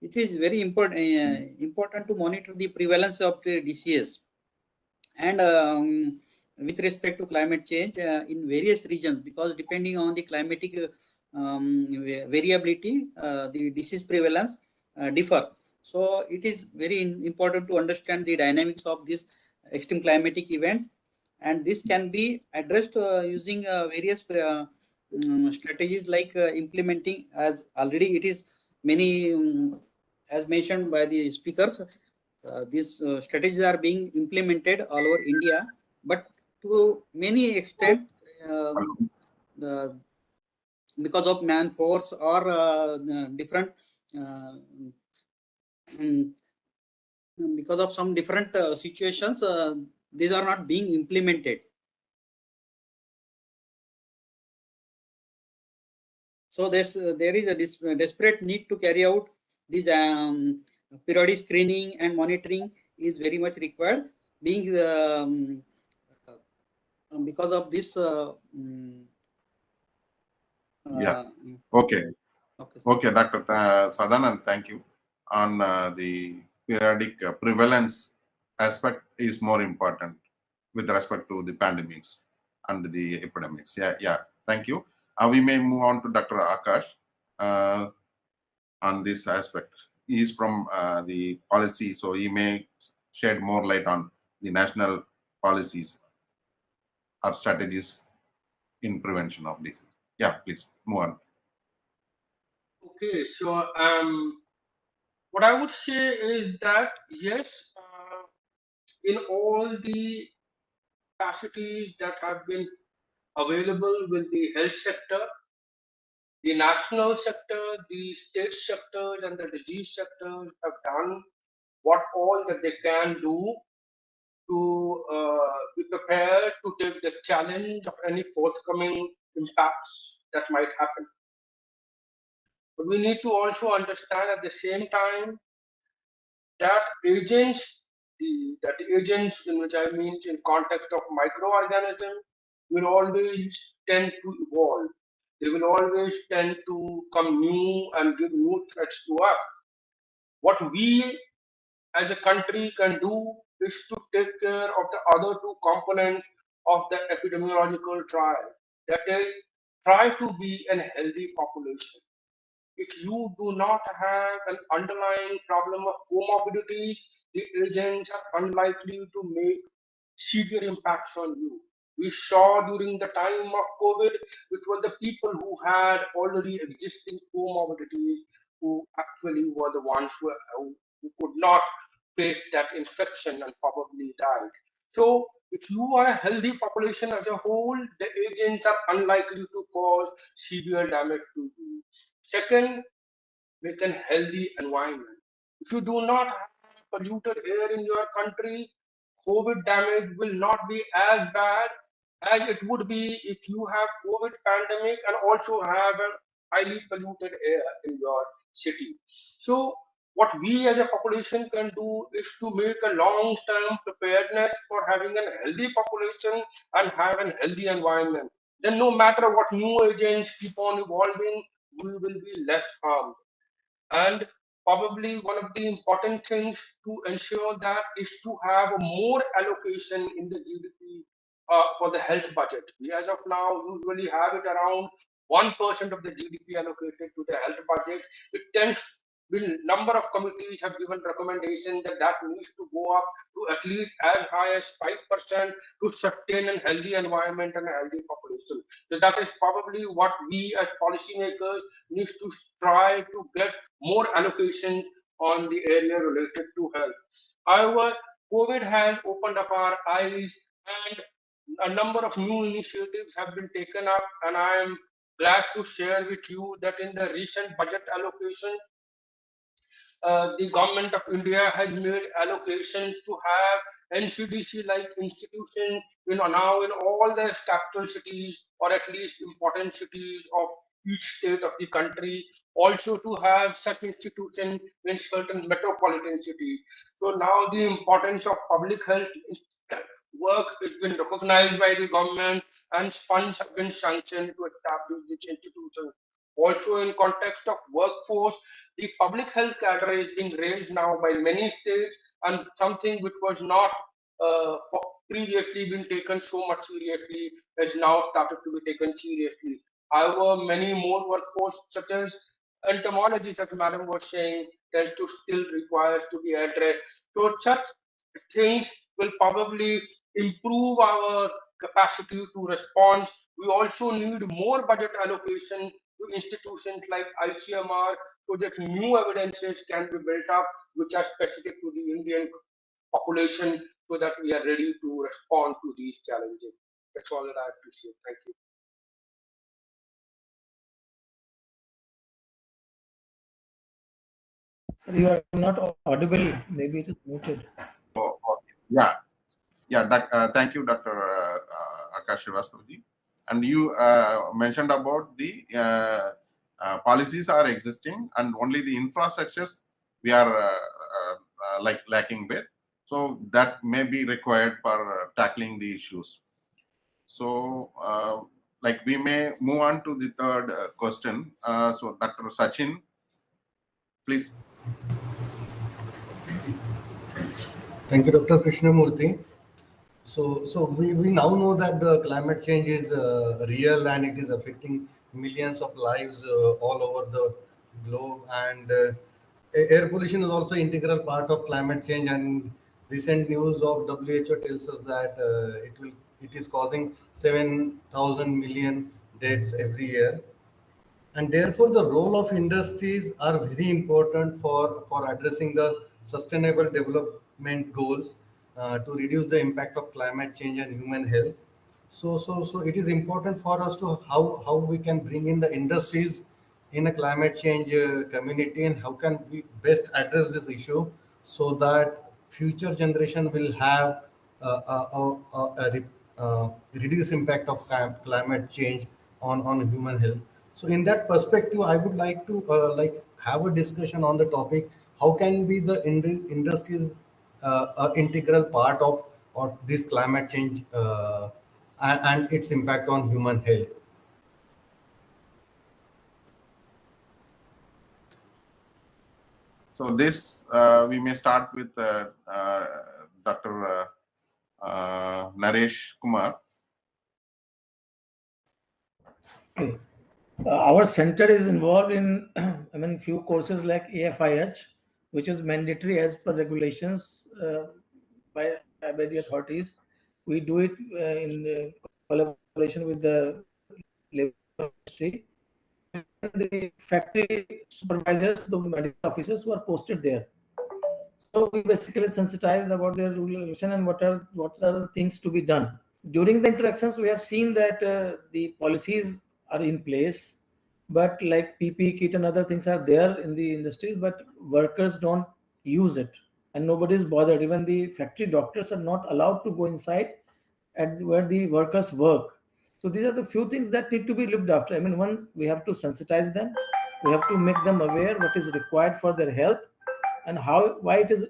it is very important to monitor the prevalence of the disease. And with respect to climate change in various regions, because depending on the climatic variability, the disease prevalence differ. So it is very important to understand the dynamics of these extreme climatic events, and this can be addressed using various strategies like implementing, as already it is many as mentioned by the speakers. These strategies are being implemented all over India, but to many extent, uh, because of man force or different, because of some different situations, these are not being implemented. So there is a desperate need to carry out these periodic screening and monitoring is very much required, being because of this. Yeah. Okay. Okay, Dr. Sadanand, thank you. On the periodic prevalence aspect is more important with respect to the pandemics and the epidemics. Yeah. Thank you. We may move on to Dr. Akash on this aspect. He is from the policy, so he may shed more light on the national policies or strategies in prevention of disease. Yeah, please move on. Okay, so what I would say is that yes, in all the capacities that have been available with the health sector, the national sector, the state sectors, and the disease sectors have done what all that they can do to be prepared to take the challenge of any forthcoming impacts that might happen. But we need to also understand at the same time that agents, that agents in which I mean in context of microorganism, will always tend to evolve. They will always tend to come new and give new threats to us. What we as a country can do is to take care of the other two components of the epidemiological trial. That is, try to be a healthy population. If you do not have an underlying problem of comorbidities, the agents are unlikely to make severe impacts on you. We saw during the time of COVID, it was the people who had already existing comorbidities who actually were the ones who could not face that infection and probably died. So, if you are a healthy population as a whole, the agents are unlikely to cause severe damage to you. Second, make a healthy environment. If you do not have polluted air in your country, COVID damage will not be as bad as it would be if you have COVID pandemic and also have a highly polluted air in your city. So what we as a population can do is to make a long-term preparedness for having a healthy population and have a healthy environment. Then no matter what new agents keep on evolving, we will be less harmed. And probably one of the important things to ensure that is to have more allocation in the GDP for the health budget. We as of now usually have it around 1% of the GDP allocated to the health budget. It tends number of committees have given recommendation that that needs to go up to at least as high as 5% to sustain a healthy environment and a healthy population. So that is probably what we as policymakers need to try to get more allocation on the area related to health. However, COVID has opened up our eyes, and a number of new initiatives have been taken up, and I am glad to share with you that in the recent budget allocation, the government of India has made allocation to have NCDC-like institution, now in all the capital cities or at least important cities of each state of the country. Also to have such institution in certain metropolitan cities. So now the importance of public health work has been recognized by the government and funds have been sanctioned to establish this institution. Also, in context of workforce, the public health cadre is being raised now by many states, and something which was not previously been taken so much seriously has now started to be taken seriously. However, many more workforce, such as entomology, as Madam was saying, tends to still requires to be addressed. So such things will probably improve our capacity to respond. We also need more budget allocation to institutions like ICMR so that new evidences can be built up which are specific to the Indian population so that we are ready to respond to these challenges. That's all that I have to say. Thank you. Sir, you are not audible. Maybe it is muted. Oh, okay. Yeah. Thank you, Dr. Akash Srivastavaji. And you mentioned about the policies are existing and only the infrastructures we are like lacking bit. So that may be required for tackling the issues. So like we may move on to the third question. So Dr. Sachin, please. Thank you, Dr. Krishnamurthy. So we now know that the climate change is real and it is affecting millions of lives all over the globe. And air pollution is also integral part of climate change. And recent news of WHO tells us that it is causing 7,000 million deaths every year. And therefore the role of industries are very important for addressing the sustainable development goals to reduce the impact of climate change and human health. So it is important for us to how we can bring in the industries in a climate change community, and how can we best address this issue so that future generation will have reduced impact of climate change on human health. So in that perspective, I would like to like have a discussion on the topic: how can be the industries an integral part of this climate change and its impact on human health? So this we may start with Dr. Naresh Kumar. Okay. Our center is involved in, few courses like AFIH, which is mandatory as per regulations by the authorities. We do it in collaboration with the labor ministry and the factory supervisors, the medical officers who are posted there. So we basically sensitize about their regulation and what are the things to be done. During the interactions, we have seen that the policies are in place, but like PPE kit and other things are there in the industries, but workers don't use it and nobody is bothered. Even the factory doctors are not allowed to go inside and where the workers work. So these are the few things that need to be looked after. One, we have to sensitize them. We have to make them aware what is required for their health and why it is,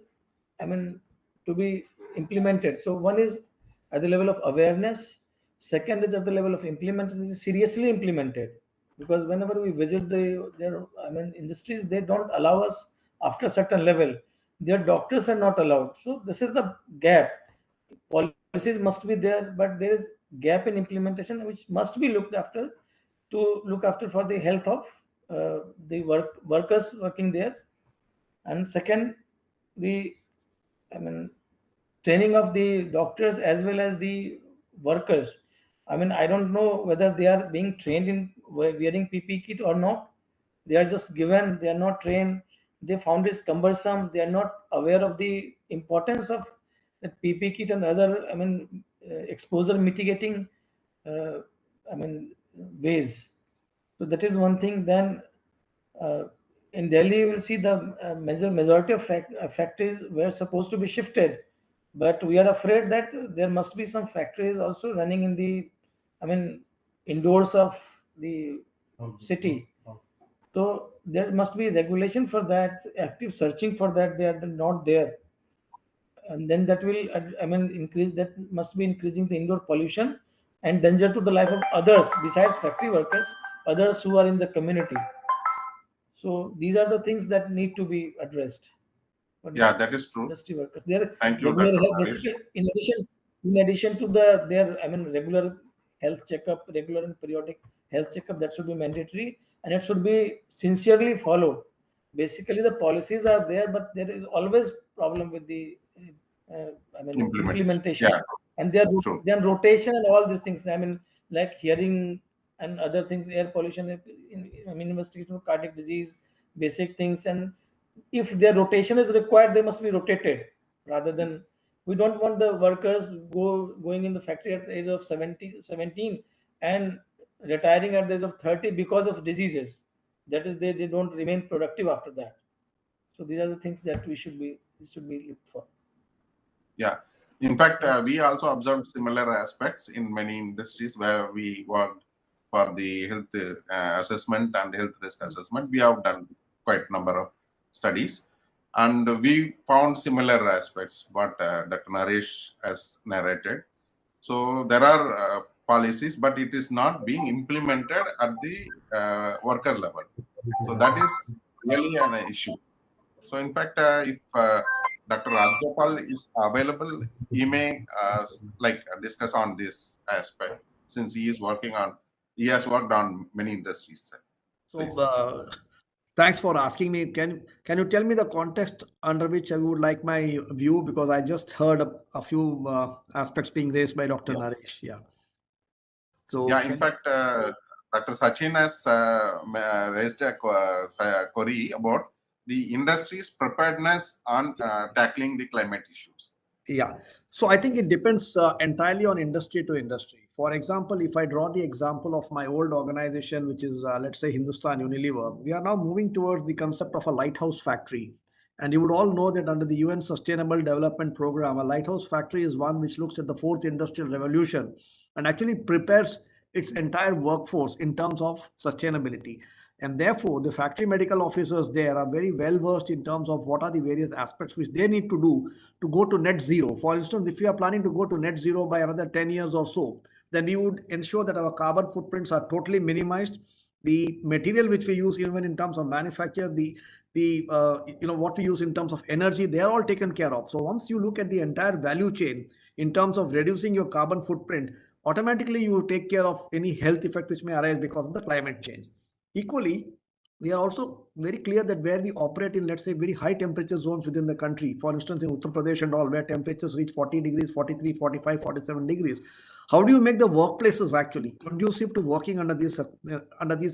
to be implemented. So one is at the level of awareness. Second is at the level of implementation, seriously implemented. Because whenever we visit their industries, they don't allow us after a certain level. Their doctors are not allowed. So this is the gap. Policies must be there, but there is gap in implementation which must be looked after to look after for the health of the workers working there And second, the training of the doctors as well as the workers. I don't know whether they are being trained in wearing PPE kit or not. They are just given, they are not trained. They found it cumbersome. They are not aware of the importance of the PPE kit and other, exposure mitigating, uh, ways. So that is one thing. Then in Delhi, you will see the majority of factories were supposed to be shifted, but we are afraid that there must be some factories also running in the, indoors of the city. So there must be regulation for that, active searching for that. They are not there, and then that will, increase. That must be increasing the indoor pollution and danger to the life of others besides factory workers, others who are in the community. So these are the things that need to be addressed. Yeah, that is true. Industry workers, their Thank you, regular Dr. health, Naresh. basically, in addition to their regular health checkup, regular and periodic health checkup, that should be mandatory and it should be sincerely followed. Basically, the policies are there, but there is always problem with the implementation. Yeah, And their true. then rotation and all these things. Like hearing and other things, air pollution, investigation of cardiac disease, basic things. And if their rotation is required, they must be rotated rather than, we don't want the workers going in the factory at the age of 17 and retiring at the age of 30 because of diseases. That is, they don't remain productive after that. So these are the things that we should be looked for. Yeah. In fact, we also observed similar aspects in many industries where we worked for the health assessment and health risk assessment. We have done quite a number of studies, and we found similar aspects what Dr. Naresh has narrated. So there are policies, but it is not being implemented at the worker level. So that is really an issue. So in fact, if Dr. Rajgopal is available, he may discuss on this aspect, since he has worked on many industries. So thanks for asking me. Can you tell me the context under which I would like my view, because I just heard a few aspects being raised by Dr. Naresh. Yeah. So yeah, in fact, Dr. Sachin has raised a query about the industry's preparedness on tackling the climate issues. yeah, so I think it depends entirely on industry to industry. For example, if I draw the example of my old organization, which is let's say Hindustan Unilever, we are now moving towards the concept of a lighthouse factory. And you would all know that under the UN Sustainable Development Program, a lighthouse factory is one which looks at the fourth industrial revolution and actually prepares its entire workforce in terms of sustainability. And therefore, the factory medical officers there are very well versed in terms of what are the various aspects which they need to do to go to net zero. For instance, if we are planning to go to net zero by another 10 years or so, then we would ensure that our carbon footprints are totally minimized. The material which we use, even in terms of manufacture, what we use in terms of energy, they are all taken care of. So once you look at the entire value chain in terms of reducing your carbon footprint, automatically you take care of any health effect which may arise because of the climate change. Equally, we are also very clear that where we operate in, let's say, very high temperature zones within the country, for instance, in Uttar Pradesh and all, where temperatures reach 40 degrees, 43, 45, 47 degrees, how do you make the workplaces actually conducive to working under this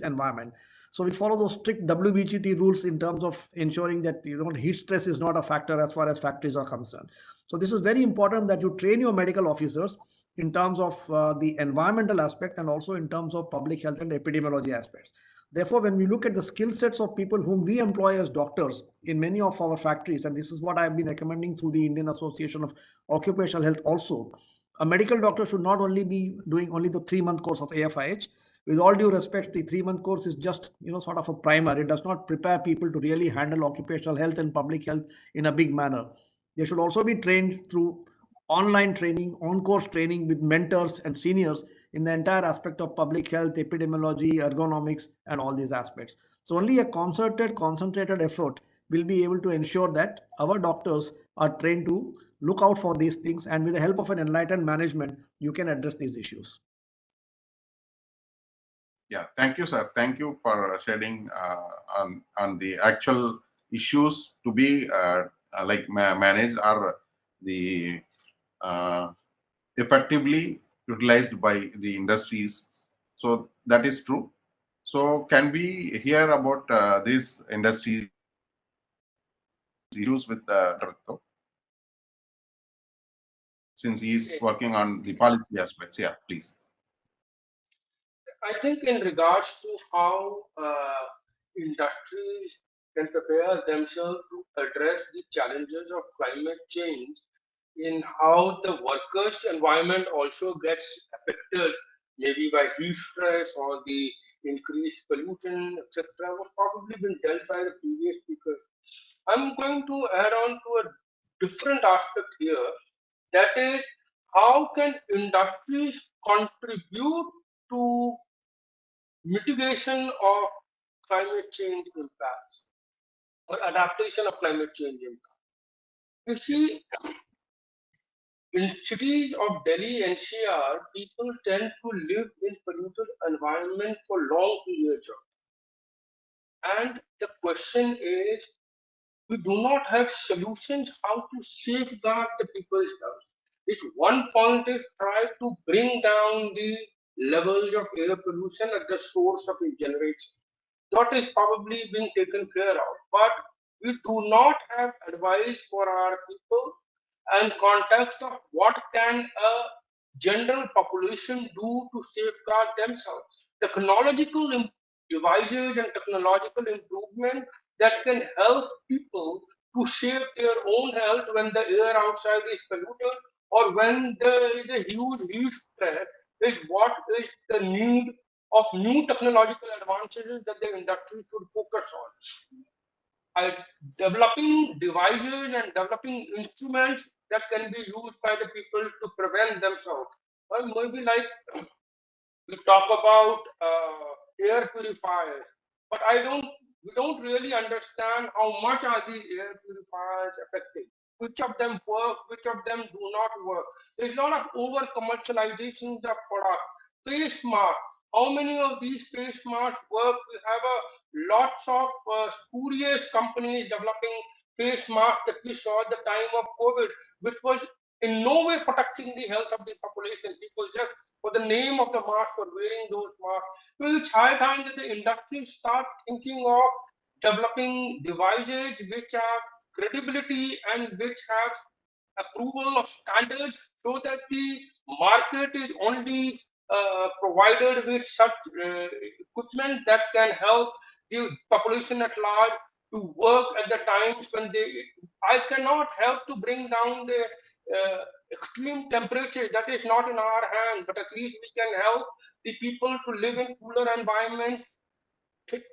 environment? So we follow those strict WBGT rules in terms of ensuring that heat stress is not a factor as far as factories are concerned. So this is very important that you train your medical officers in terms of the environmental aspect and also in terms of public health and epidemiology aspects. Therefore, when we look at the skill sets of people whom we employ as doctors in many of our factories, and this is what I've been recommending through the Indian Association of Occupational Health also, a medical doctor should not only be doing only the 3-month course of AFIH. With all due respect, the 3-month course is just, sort of a primer. It does not prepare people to really handle occupational health and public health in a big manner. They should also be trained through online training, on-course training with mentors and seniors in the entire aspect of public health, epidemiology, ergonomics, and all these aspects. So only a concentrated effort will be able to ensure that our doctors are trained to look out for these things, and with the help of an enlightened management, you can address these issues. Yeah, thank you, sir. Thank you for shedding on the actual issues to be like managed or the effectively utilized by the industries. So that is true. So can we hear about these industry issues with Dr. since he is working on the policy aspects? Yeah, please. I think in regards to how industries can prepare themselves to address the challenges of climate change, in how the workers' environment also gets affected, maybe by heat stress or the increased pollution, etc., was probably been dealt by the previous speakers. I'm going to add on to a different aspect here, that is, how can industries contribute to mitigation of climate change impacts or adaptation of climate change impacts? You see, in cities of Delhi NCR, people tend to live in polluted environment for long periods of time. And the question is, we do not have solutions how to safeguard the people's health. It's one point is try to bring down the levels of air pollution at the source of its generation. That is probably being taken care of, but we do not have advice for our people and context of what can a general population do to safeguard themselves. Technological devices and technological improvement that can help people to save their own health when the air outside is polluted or when there is a huge heat stress is what is the need of new technological advances that the industry should focus on. Developing devices and developing instruments that can be used by the people to prevent themselves. Well, maybe like we talk about air purifiers, but we don't really understand how much are these air purifiers effective. Which of them work, which of them do not work. There's a lot of over commercializations of product. Face mask. How many of these face masks work? We have a lots of spurious companies developing face masks that we saw at the time of COVID, which was in no way protecting the health of the population. People just for the name of the mask or wearing those masks. So it's high time that the industry start thinking of developing devices which have credibility and which have approval of standards so that the market is only provided with such equipment that can help the population at large to work at the times when I cannot help to bring down the extreme temperature. That is not in our hand, but at least we can help the people to live in cooler environments.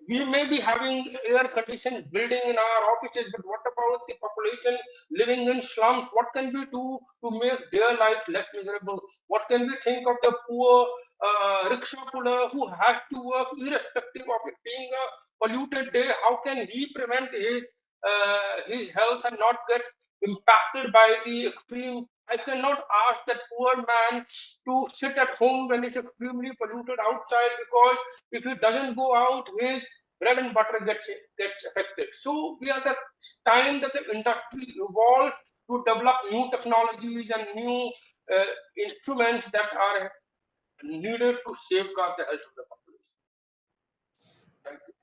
We may be having air-conditioned building in our offices, but what about the population living in slums? What can we do to make their lives less miserable? What can we think of the poor rickshaw puller who has to work irrespective of it being a polluted day? How can he prevent his health and not get impacted by the extreme? I cannot ask that poor man to sit at home when it's extremely polluted outside, because if he doesn't go out, his bread and butter gets affected. So we are the time that the industry evolves to develop new technologies and new instruments that are needed to safeguard the health of the population. Thank you.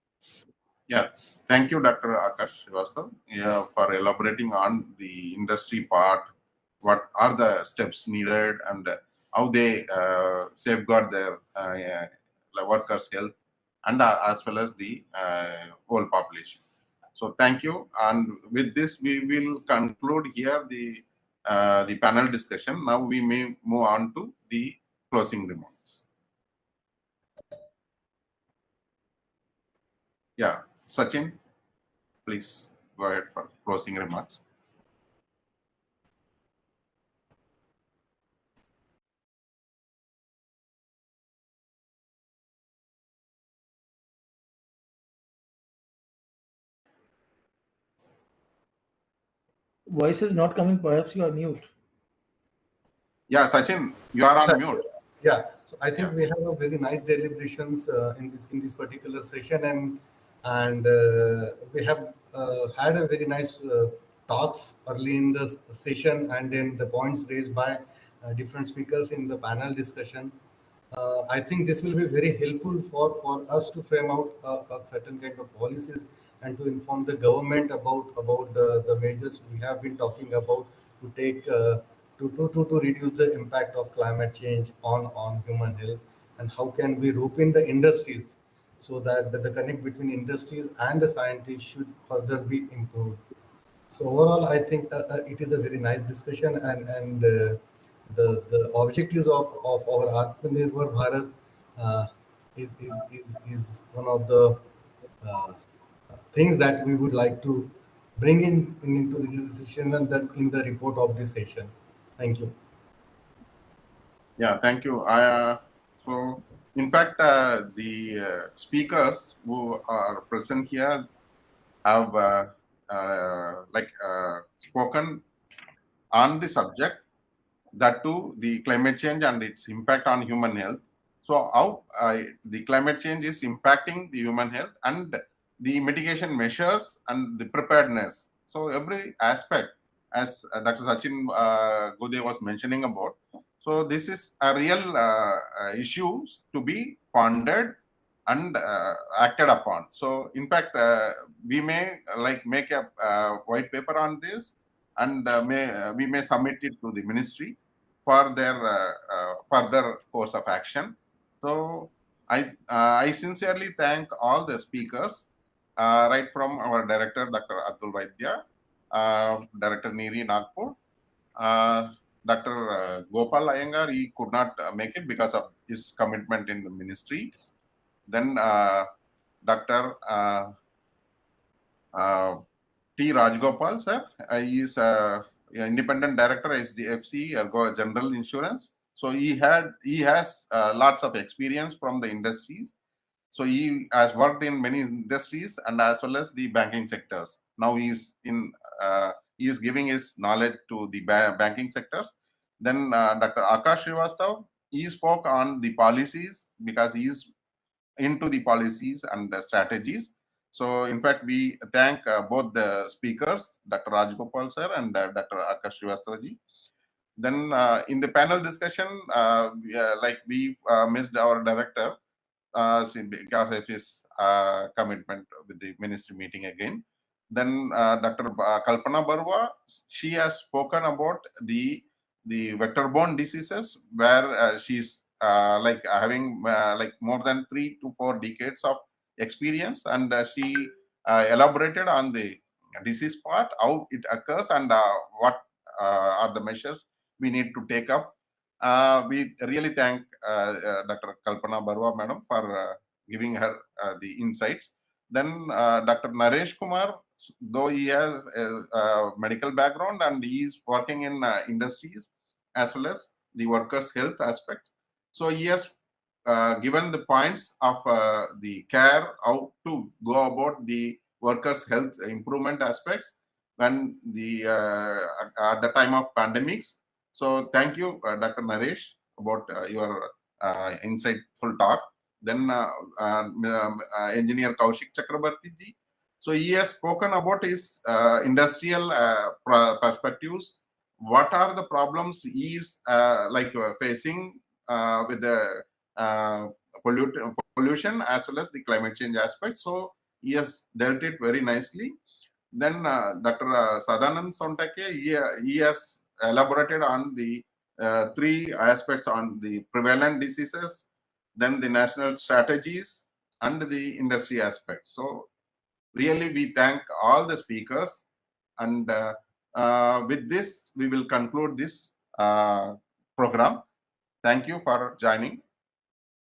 Yeah, thank you, Dr. Akash Srivastava, for elaborating on the industry part. What are the steps needed and how they safeguard their workers' health and as well as the whole population. So thank you. And with this, we will conclude here the panel discussion. Now we may move on to the closing remarks. Yeah, Sachin, please go ahead for closing remarks. Voice is not coming. Perhaps you are mute. Yeah, Sachin, you are on mute. Yeah, so I think we have a very nice deliberations in this particular session, and and we have had a very nice talks early in the session, and then the points raised by different speakers in the panel discussion. I think this will be very helpful for us to frame out a certain kind of policies and to inform the government about the measures we have been talking about to take to reduce the impact of climate change on human health, and how can we rope in the industries so that the connect between industries and the scientists should further be improved. So overall, I think it is a very nice discussion, and the objectives of our Atmanirbhar Bharat uh, is one of the uh, things that we would like to bring into the decision and then in the report of this session. Thank you. Yeah, thank you. So, in fact, the speakers who are present here have spoken on the subject, that too the climate change and its impact on human health. So, how the climate change is impacting the human health and the mitigation measures and the preparedness. So, every aspect, as Dr. Sachin Gude was mentioning about. So this is a real issues to be pondered and acted upon. So in fact, we may make a white paper on this, and we may submit it to the ministry for their further course of action. So I sincerely thank all the speakers, right from our director, Dr. Atul Vaidya, Director Niri Nagpur, Dr. Gopal Iyengar, he could not make it because of his commitment in the ministry. Then Dr. T. Rajgopal, sir, he is independent director, SDFC, Ergo General Insurance. So he has lots of experience from the industries. So he has worked in many industries and as well as the banking sectors. Now he is giving his knowledge to the banking sectors. Then Dr. Akash Srivastav, he spoke on the policies because he is into the policies and the strategies. So in fact, we thank both the speakers, Dr. Rajgopal sir and Dr. Akash Srivastav ji. Then in the panel discussion, we missed our director, because of his commitment with the ministry meeting again. Then Dr. Kalpana Barua, she has spoken about the vector-borne diseases, where she's having more than 3 to 4 decades of experience, and she elaborated on the disease part, how it occurs, and what are the measures we need to take up. We really thank Dr. Kalpana Barua madam for giving her the insights. Then Dr. Naresh Kumar, though he has a medical background and he is working in industries as well as the workers' health aspects. So he has given the points of the care, how to go about the workers' health improvement aspects when at the time of pandemics. So thank you, Dr. Naresh, about your insightful talk. Then Engineer Kaushik Chakravati ji. So he has spoken about his industrial perspectives. What are the problems he is facing with the pollution as well as the climate change aspect. So he has dealt it very nicely. Then Dr. Sadanand Sontake, he has elaborated on the 3 aspects on the prevalent diseases, then the national strategies, and the industry aspects. So really we thank all the speakers, and with this we will conclude this program. Thank you for joining.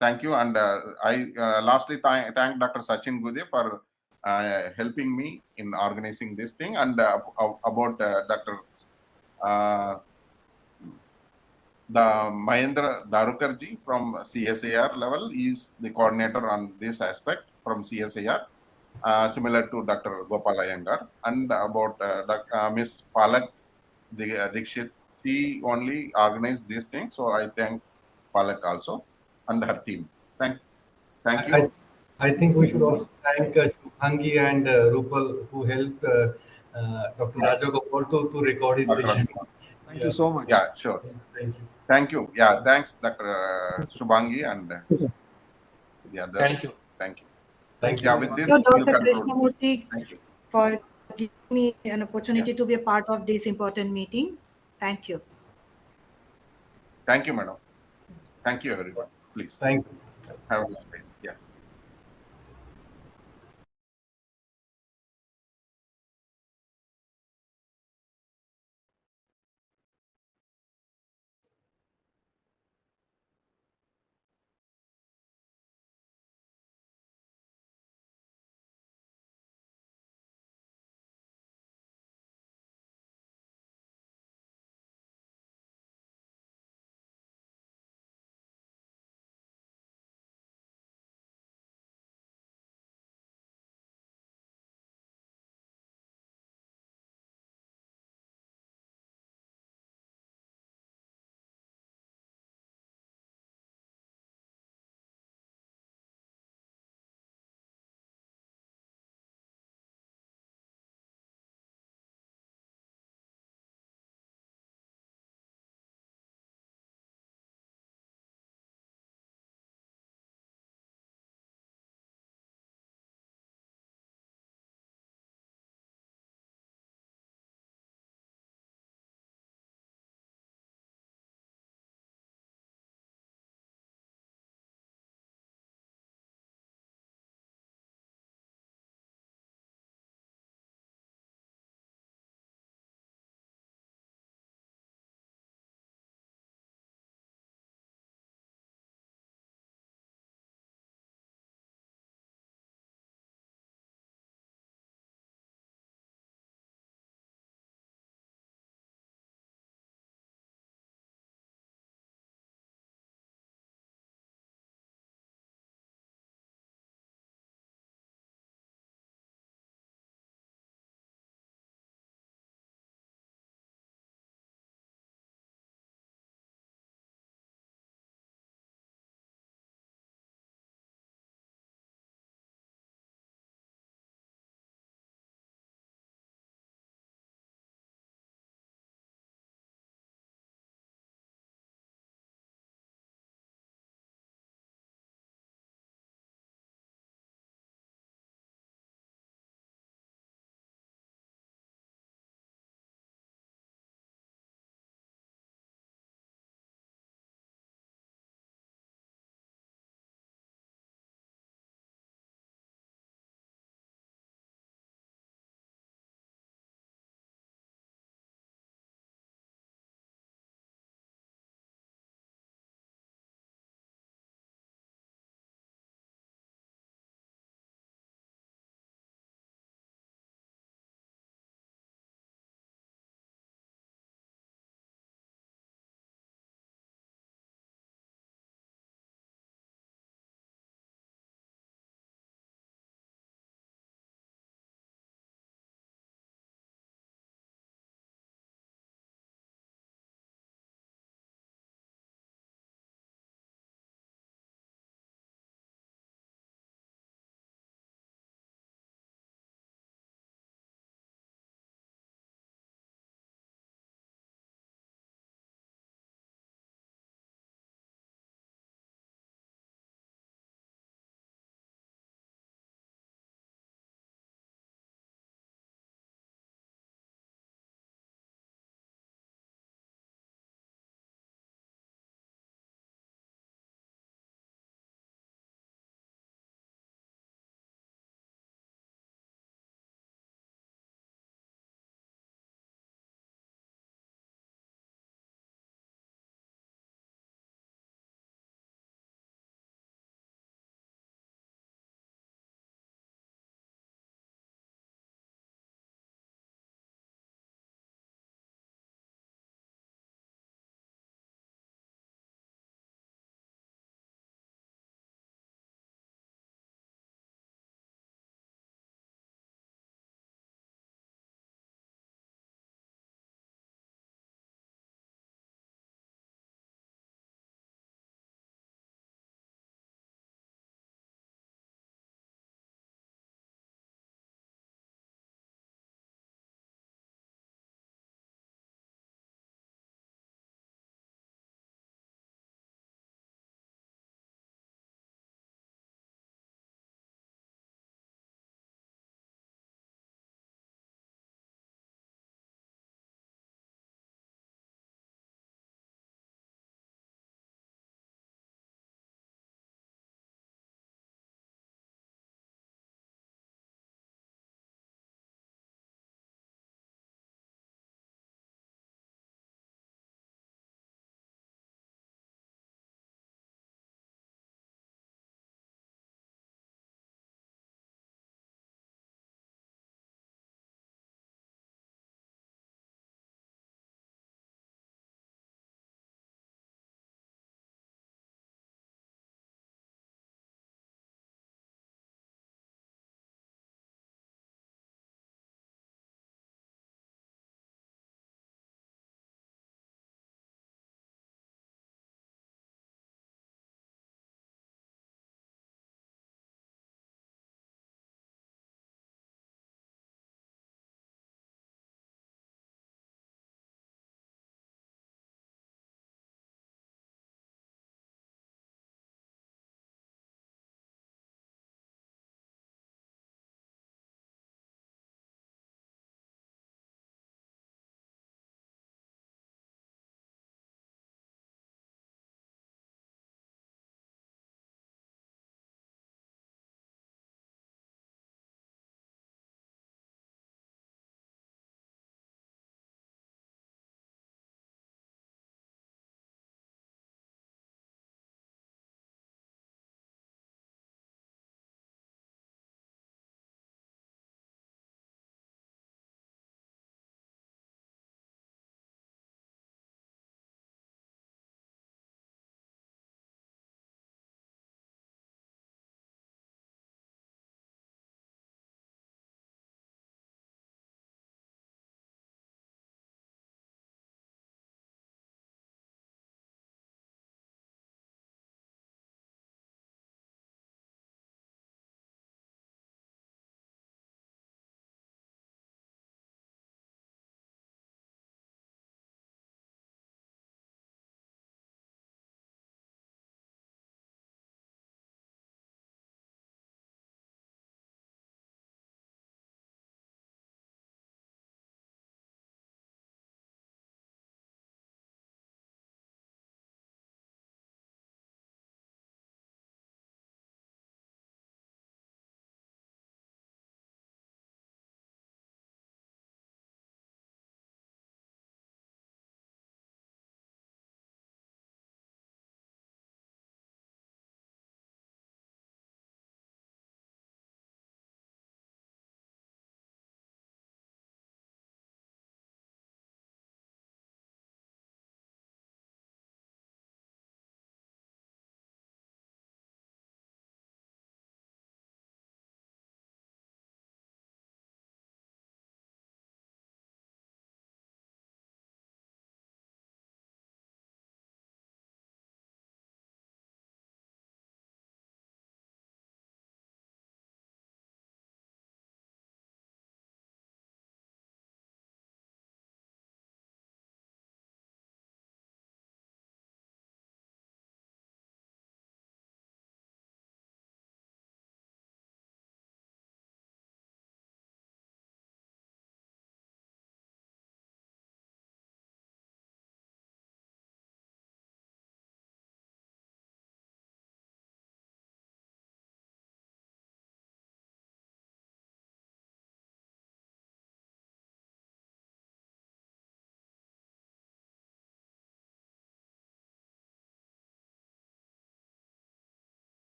Thank you, and I lastly thank Dr. Sachin Gude for helping me in organizing this thing, and about Dr. The Mahendra Darukarji from CSIR level is the coordinator on this aspect from CSIR, similar to Dr. Gopal Iyengar, and about Ms. Palak Dikshit. She only organized this thing, so I thank Palak also and her team. Thank you. I think we should also thank Shubhangi and Rupal who helped Dr. Rajagopal to record his Dr. session. Thank you so much. Yeah, sure. Thank you. Thank you. Yeah, thanks, Dr. Shubhangi and the others. Thank you. Thank you. Thank Yeah, you. with this, So, we'll Dr. conclude. Krishnamurthy, Thank you. for giving me an opportunity to be a part of this important meeting. Thank you. Thank you, madam. Thank you, everyone. Please Thank you. have a nice day.